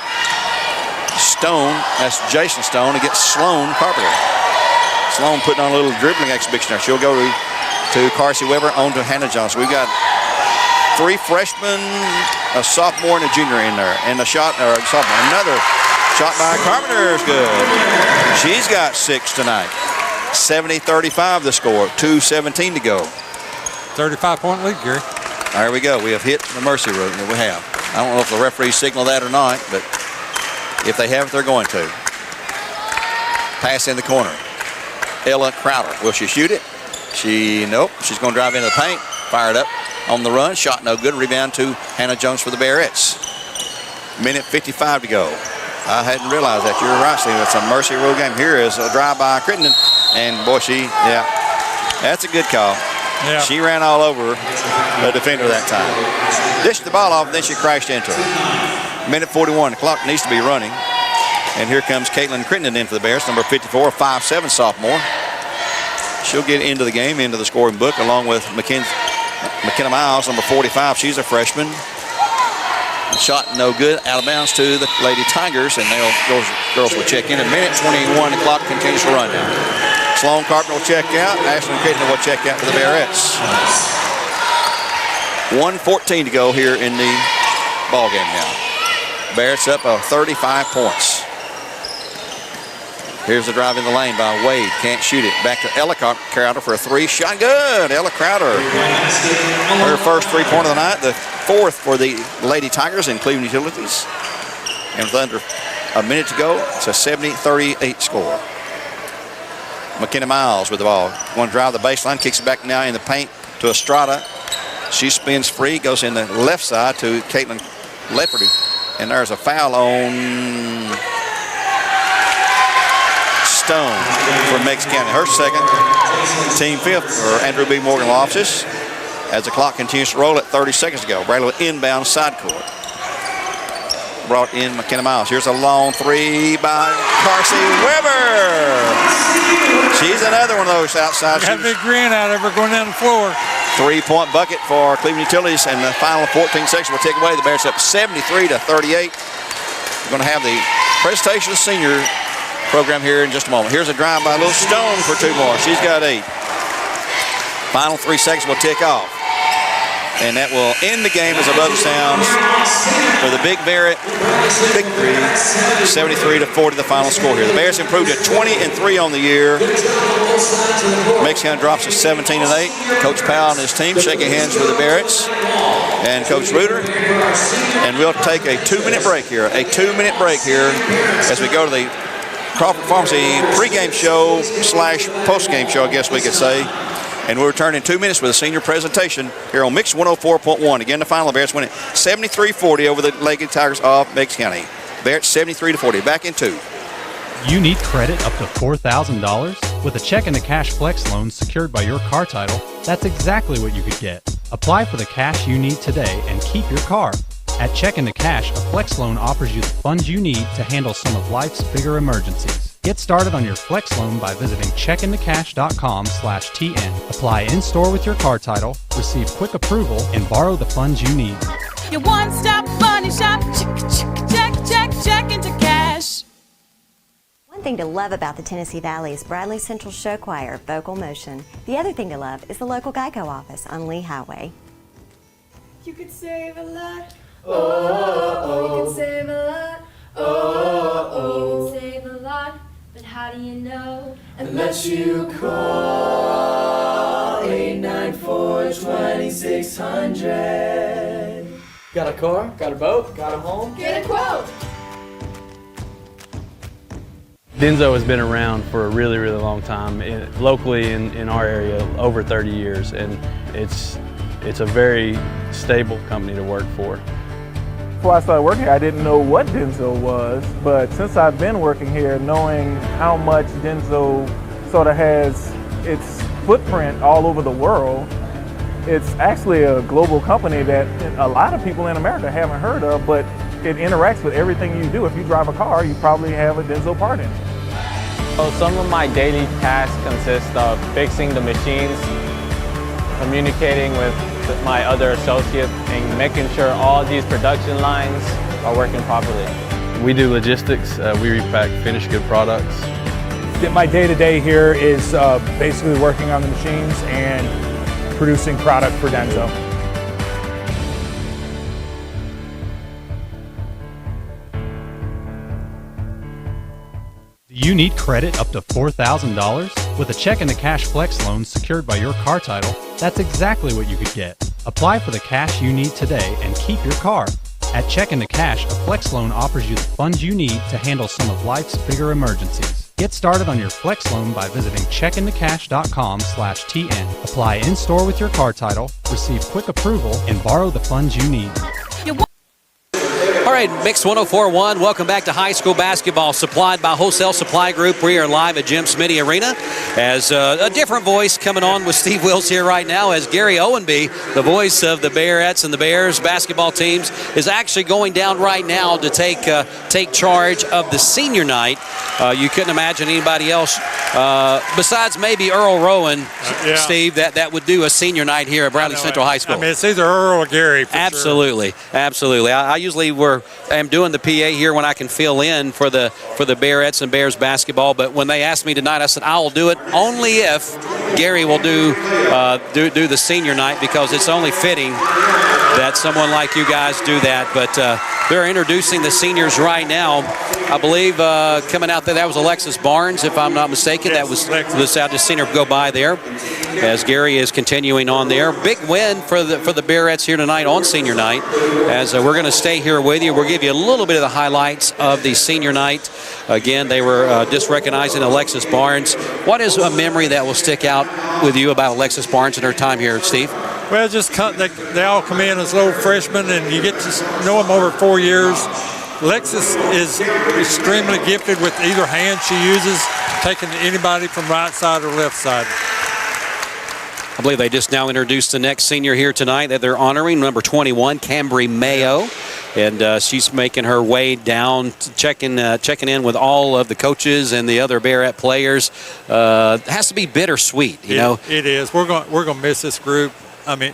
Stone. That's Jason Stone against Sloan Carpenter. Sloan putting on a little dribbling exhibition there. She'll go to Carsey Weber, on to Hannah Johnson. We've got 3 freshmen, a sophomore, and a junior in there. And a shot, or a sophomore, another shot by Carpenter is good. She's got 6 tonight. 70-35 the score, 2:17 to go. 35-point lead, Gary. There we go. We have hit the mercy room. We have. I don't know if the referees signal that or not, but if they have it, they're going to. Pass in the corner. Ella Crowder. Will she shoot it? Nope. She's going to drive into the paint. Fired up on the run. Shot no good. Rebound to Hannah Jones for the Bearettes. Minute 55 to go. I hadn't realized that. You're right, Steve. It's a mercy rule game. Here is a drive by Crittenden. And boy, that's a good call. Yeah. She ran all over the defender that time. Dished the ball off, and then she crashed into her. Minute 41. The clock needs to be running. And here comes Caitlin Crittenden in for the Bears, number 54, 5'7" sophomore. She'll get into the game, into the scoring book, along with McKenna Miles, number 45. She's a freshman. Shot no good, out of bounds to the Lady Tigers, and those girls will check in. At minute 21, the clock continues to run now. Sloan Carpenter will check out. Ashlyn Crittenden will check out for the Bearettes. 1:14 to go here in the ball game now. Bearettes up 35 points. Here's the drive in the lane by Wade. Can't shoot it. Back to Ella Crowder for a 3. Shot good. Ella Crowder. Her first 3-pointer of the night. The 4th for the Lady Tigers in Cleveland Utilities. And with under a minute to go, it's a 70-38 score. McKenna Miles with the ball. Going to drive the baseline. Kicks it back now in the paint to Estrada. She spins free. Goes in the left side to Caitlin Leopardy. And there's a foul on Stone for Meigs County. Her second, team 5th for Andrew B. Morgan Loftus. As the clock continues to roll at 30 seconds to go. Bradley inbound side court. Brought in McKenna Miles. Here's a long 3 by Carsey Weber. She's another one of those outside shooters. Got a big grin out of her going down the floor. 3-point bucket for Cleveland Utilities, and the final 14 seconds will take away. The Bears up 73-38. We're going to have the presentation of the senior program here in just a moment. Here's a drive by Little Stone for 2 more. She's got 8. Final 3 seconds will tick off. And that will end the game as above sounds with a big Bearett victory, 73-40 the final score here. The Bears improved to 20-3 on the year. Meigs County drops to 17-8. Coach Powell and his team shaking hands with the Bearetts and Coach Reuter. And we'll take a 2-minute break here. A 2-minute break here as we go to the Crawford Pharmacy pregame show / postgame show, I guess we could say. And we'll return in 2 minutes with a senior presentation here on Mix 104.1. Again, the final Bears win it 73-40 over the Lady Tigers of Meigs County. Bears 73-40. Back in 2. You need credit up to $4,000? With a check and a cash flex loan secured by your car title, that's exactly what you could get. Apply for the cash you need today and keep your car. At Check into Cash, a flex loan offers you the funds you need to handle some of life's bigger emergencies. Get started on your flex loan by visiting checkintocash.com/TN. Apply in-store with your car title, receive quick approval, and borrow the funds you need. Your one-stop money shop. Check into cash. One thing to love about the Tennessee Valley is Bradley Central Show Choir, Vocal Motion. The other thing to love is the local Geico office on Lee Highway. You could save a lot. You could save a lot. You could save a lot. But how do you know? Unless you call 894-2600. Got a car? Got a boat? Got a home? Get a quote. Denso has been around for a really, really long time, locally in our area, over 30 years, and it's a very stable company to work for. Before I started working here, I didn't know what Denso was, but since I've been working here, knowing how much Denso sort of has its footprint all over the world, it's actually a global company that a lot of people in America haven't heard of, but it interacts with everything you do. If you drive a car, you probably have a Denso part in it. So some of my daily tasks consist of fixing the machines, communicating with my other associates, and making sure all these production lines are working properly. We do logistics. We repack finished good products. My day-to-day here is basically working on the machines and producing product for Denso. Do you need credit up to $4,000? With a check into cash flex loan secured by your car title, that's exactly what you could get. Apply for the cash you need today and keep your car. At Check into Cash, a flex loan offers you the funds you need to handle some of life's bigger emergencies. Get started on your flex loan by visiting checkintocash.com/TN. Apply in-store with your car title, receive quick approval, and borrow the funds you need. All right, Mix 104.1, welcome back to high school basketball, supplied by Wholesale Supply Group. We are live at Jim Smitty Arena as a different voice coming on with Steve Wills here right now, as Gary Owenby, the voice of the Bearettes and the Bears basketball teams, is actually going down right now to take charge of the senior night. You couldn't imagine anybody else besides maybe Earl Rowan, Steve, that would do a senior night here at Bradley Central High School. I mean, it's either Earl or Gary. Absolutely, absolutely. I usually am doing the PA here when I can fill in for the Bearettes and Bears basketball. But when they asked me tonight, I said I will do it only if Gary will do the senior night, because it's only fitting that someone like you guys do that. But they're introducing the seniors right now. I believe coming out there, that was Alexis Barnes, if I'm not mistaken. Yes, that was the South senior go by there. As Gary is continuing on there. Big win for the Bearettes here tonight on senior night. As we're going to stay here with you, we'll give you a little bit of the highlights of the senior night. Again, they were just recognizing Alexis Barnes. What is a memory that will stick out with you about Alexis Barnes and her time here, Steve? Well, just they all come in as little freshmen, and you get to know them over 4 years. Alexis is extremely gifted with either hand she uses, taking anybody from right side or left side. I believe they just now introduced the next senior here tonight that they're honoring, number 21, Cambry Mayo. And she's making her way down, checking in with all of the coaches and the other Bearette players. It has to be bittersweet, you know. It is. We're going to miss this group. I mean,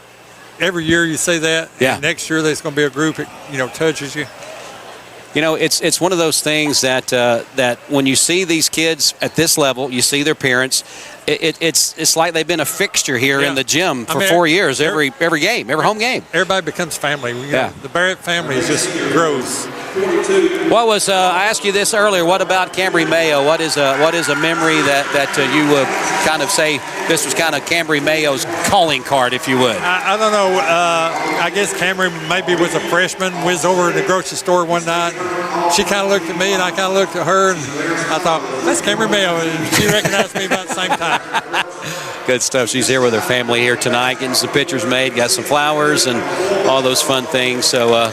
every year you say that. Yeah. And next year there's going to be a group that touches you. You know, it's one of those things that that when you see these kids at this level, you see their parents. It's like they've been a fixture here in the gym for 4 years, every game, every home game. Everybody becomes family. You know, the Bearette family just grows. What was I asked you this earlier? What about Cambry Mayo? What is a memory that you would kind of say this was kind of Cambry Mayo's calling card, if you would? I don't know. I guess Cambry maybe was a freshman. We was over in the grocery store one night. She kind of looked at me, and I kind of looked at her, and I thought, that's Cambry Mayo. And she recognized me about the same time. Good stuff. She's here with her family here tonight, getting some pictures made, got some flowers and all those fun things. So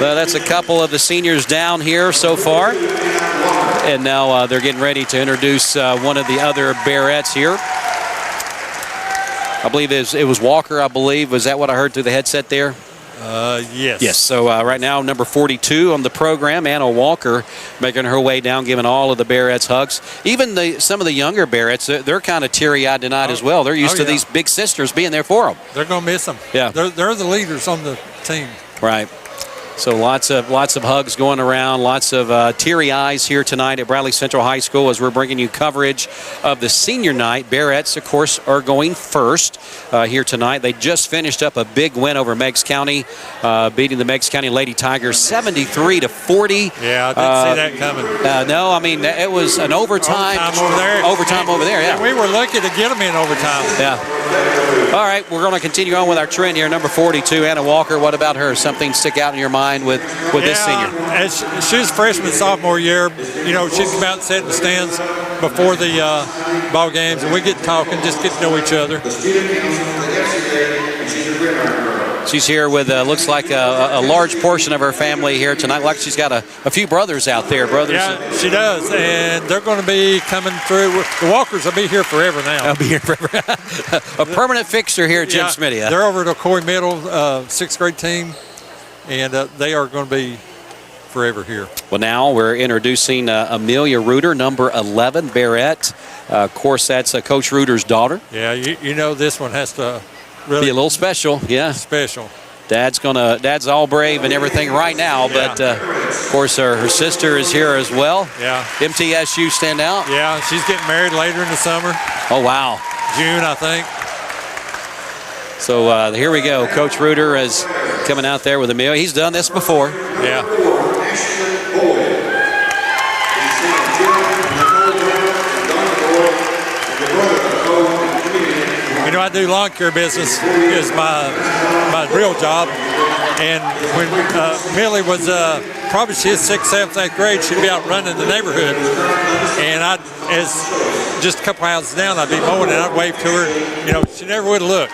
that's a couple of the seniors down here so far. And now they're getting ready to introduce one of the other Bearettes here. I believe it was Walker, I believe. Was that what I heard through the headset there? Yes. Yes. So right now, number 42 on the program, Anna Walker, making her way down, giving all of the Bearettes hugs. Even some of the younger Bearettes, they're kind of teary-eyed tonight as well. They're used to these big sisters being there for them. They're going to miss them. Yeah. They're the leaders on the team. Right. So lots of hugs going around, lots of teary eyes here tonight at Bradley Central High School as we're bringing you coverage of the senior night. Bearettes, of course, are going first here tonight. They just finished up a big win over Meigs County, beating the Meigs County Lady Tigers 73-40. Yeah, I didn't see that coming. No, I mean, it was an overtime over there, yeah. And we were lucky to get them in overtime. Yeah. All right, we're going to continue on with our trend here. Number 42, Anna Walker. What about her? Something stick out in your mind with this senior? As she was freshman, sophomore year. You know, she'd come out and sit in the stands before the ball games, and we get talking, just get to know each other. She's here with looks like a large portion of her family here tonight. Like she's got a few brothers out there. Yeah, she does, and they're going to be coming through. The Walkers will be here forever now. They'll be here forever. A permanent fixture here at Jim Smitty. They're over at Ocoee Middle, 6th grade team, and they are going to be forever here. Well, now we're introducing Amelia Reuter, number 11, Bearette. Of course, that's Coach Reuter's daughter. Yeah, you know this one has to really be a little special. Yeah, special. Dad's all brave and everything right now, but of course her sister is here as well. Yeah. MTSU stand out. Yeah, she's getting married later in the summer. Oh wow. June, I think. So here we go. Coach Reuter is coming out there with Amelia. He's done this before. Yeah. You know, I do lawn care business is my real job. And when Millie was probably she's 6th, 7th, 8th grade, she'd be out running the neighborhood. And as just a couple houses down, I'd be mowing and I'd wave to her. You know, she never would look.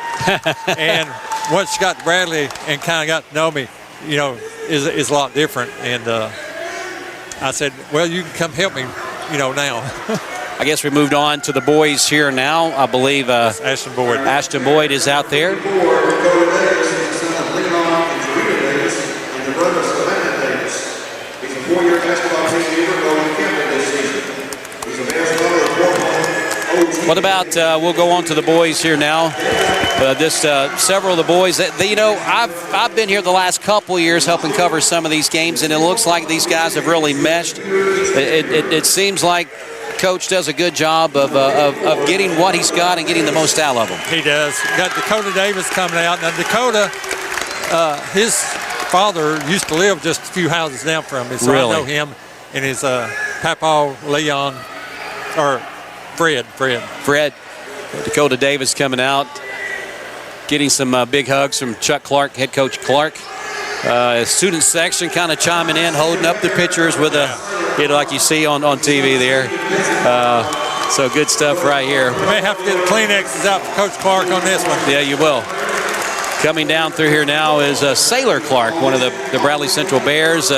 And once she got to Bradley and kind of got to know me, you know, is a lot different. And I said, well, you can come help me, you know, now. I guess we moved on to the boys here now. I believe Ashton Boyd. Ashton Boyd is out there. What about, we'll go on to the boys here now. Several of the boys, you know, I've been here the last couple years helping cover some of these games, and it looks like these guys have really meshed. It seems like Coach does a good job of getting what he's got and getting the most out of them. He does. Got Dakota Davis coming out. Now, Dakota, his father used to live just a few houses down from me, so really? I know him and his Papa Leon, or Fred. Dakota Davis coming out, getting some big hugs from Chuck Clark, head coach Clark. Student section kind of chiming in, holding up the pictures with like you see on TV there. So good stuff right here. You may have to get the Kleenexes out for Coach Clark on this one. Yeah, you will. Coming down through here now is Sailor Clark, one of the Bradley Central Bears.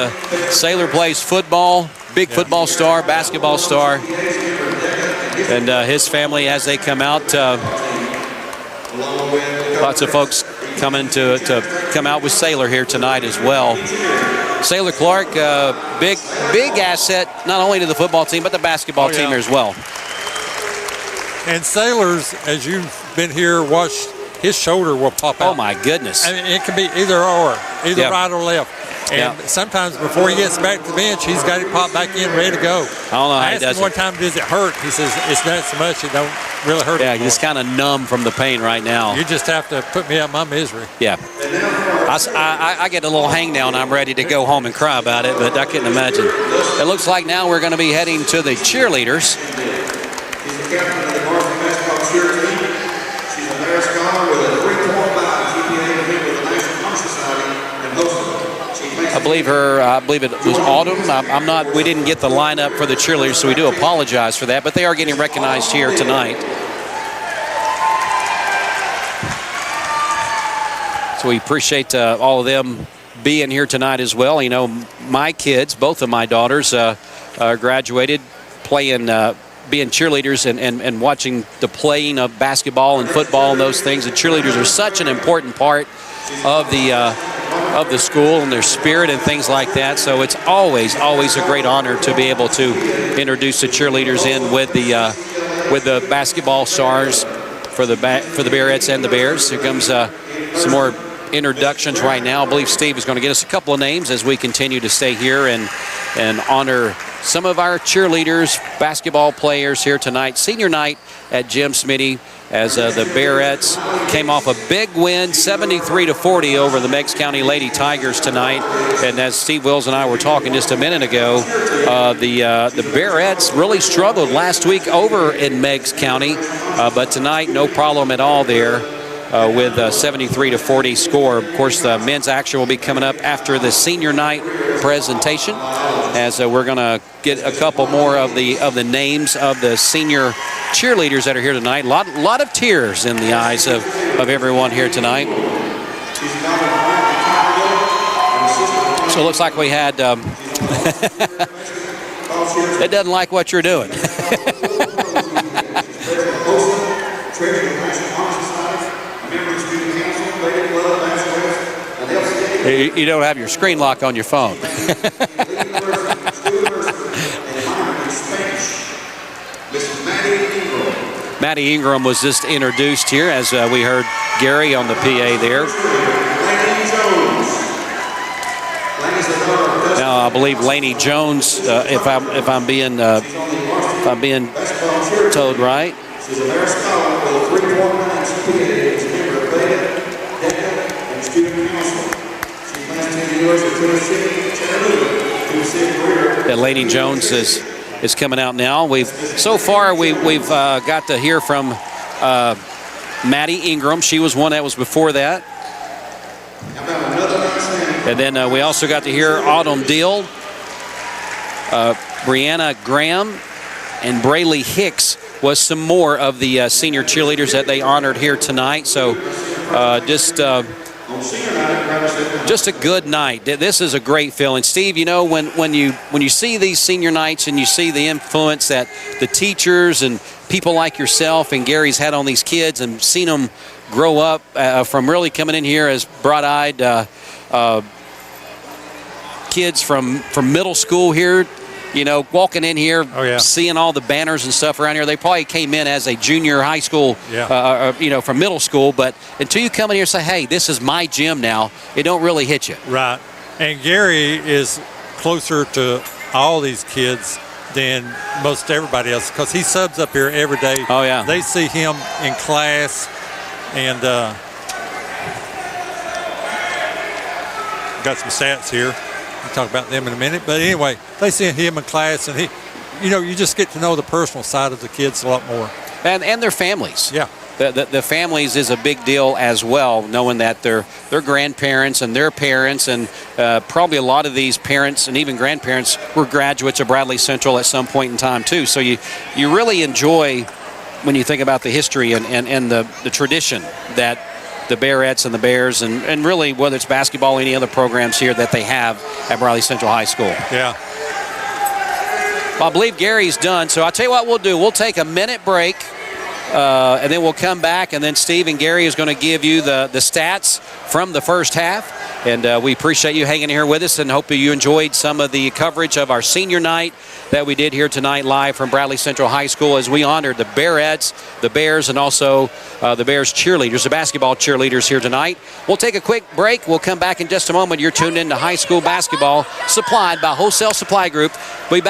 Sailor plays football, big football star, basketball star. And his family, as they come out, lots of folks coming to come out with Sailor here tonight as well. Sailor Clark, big asset, not only to the football team, but the basketball team as well. And Sailor's, as you've been here, watched, his shoulder will pop out. Oh, my goodness. I mean, it can be either or, right or left. And sometimes before he gets back to the bench, he's got it popped back in, ready to go. I don't know how he does it. I asked him one time, does it hurt? He says, it's not so much, it don't really hurt. Yeah, he's kind of numb from the pain right now. You just have to put me out of my misery. Yeah. I get a little hang down. I'm ready to go home and cry about it, but I couldn't imagine. It looks like now we're going to be heading to the cheerleaders. She's the captain of the varsity basketball cheer team. She's a Bear Scholar with a 3.5 GPA with the National Honor Society in Boston. I believe it was Autumn. We didn't get the lineup for the cheerleaders, so we do apologize for that, but they are getting recognized here tonight. So we appreciate all of them being here tonight as well. You know, my kids, both of my daughters, graduated playing, being cheerleaders and watching the playing of basketball and football and those things. And cheerleaders are such an important part of the school and their spirit and things like that. So it's always a great honor to be able to introduce the cheerleaders in with the basketball stars for the Bearettes and the Bears. Here comes some more introductions right now. I believe Steve is going to get us a couple of names as we continue to stay here and honor some of our cheerleaders, basketball players here tonight. Senior night at Jim Smitty, as the Bearettes came off a big win, 73-40 over the Meigs County Lady Tigers tonight. And as Steve Wills and I were talking just a minute ago, the Bearettes really struggled last week over in Meigs County, but tonight no problem at all there. With a 73-40 score. Of course, the men's action will be coming up after the senior night presentation, as we're going to get a couple more of the names of the senior cheerleaders that are here tonight. A lot of tears in the eyes of everyone here tonight. So it looks like we had. It doesn't like what you're doing. You don't have your screen lock on your phone. Maddie Ingram was just introduced here as we heard Gary on the PA there. Now I believe Laney Jones, if I'm being told right. That Laney Jones is coming out now. So far we've got to hear from Maddie Ingram. She was one that was before that. And then we also got to hear Autumn Deal, Brianna Graham, and Brayley Hicks was some more of the senior cheerleaders that they honored here tonight. So just a good night. This is a great feeling. Steve, you know, when you see these senior nights and you see the influence that the teachers and people like yourself and Gary's had on these kids and seen them grow up from really coming in here as bright-eyed kids from middle school here, you know, walking in here, seeing all the banners and stuff around here. They probably came in as a junior high school, you know, from middle school. But until you come in here and say, hey, this is my gym now, it don't really hit you. Right. And Gary is closer to all these kids than most everybody else because he subs up here every day. Oh, yeah. They see him in class and got some stats here. We'll talk about them in a minute. But anyway, they see him in class, and he, you know, you just get to know the personal side of the kids a lot more. And their families. Yeah. The families is a big deal as well, knowing that their grandparents and their parents and probably a lot of these parents and even grandparents were graduates of Bradley Central at some point in time too. So you really enjoy when you think about the history and the tradition that the Bearettes and the Bears and really whether it's basketball or any other programs here that they have at Bradley Central High School. Yeah. Well, I believe Gary's done, so I'll tell you what we'll do. We'll take a minute break. And then we'll come back, and then Steve and Gary is going to give you the stats from the first half. And we appreciate you hanging here with us and hope you enjoyed some of the coverage of our senior night that we did here tonight live from Bradley Central High School as we honored the Bearettes, the Bears, and also the Bears cheerleaders, the basketball cheerleaders here tonight. We'll take a quick break. We'll come back in just a moment. You're tuned in to high school basketball supplied by Wholesale Supply Group. We'll be back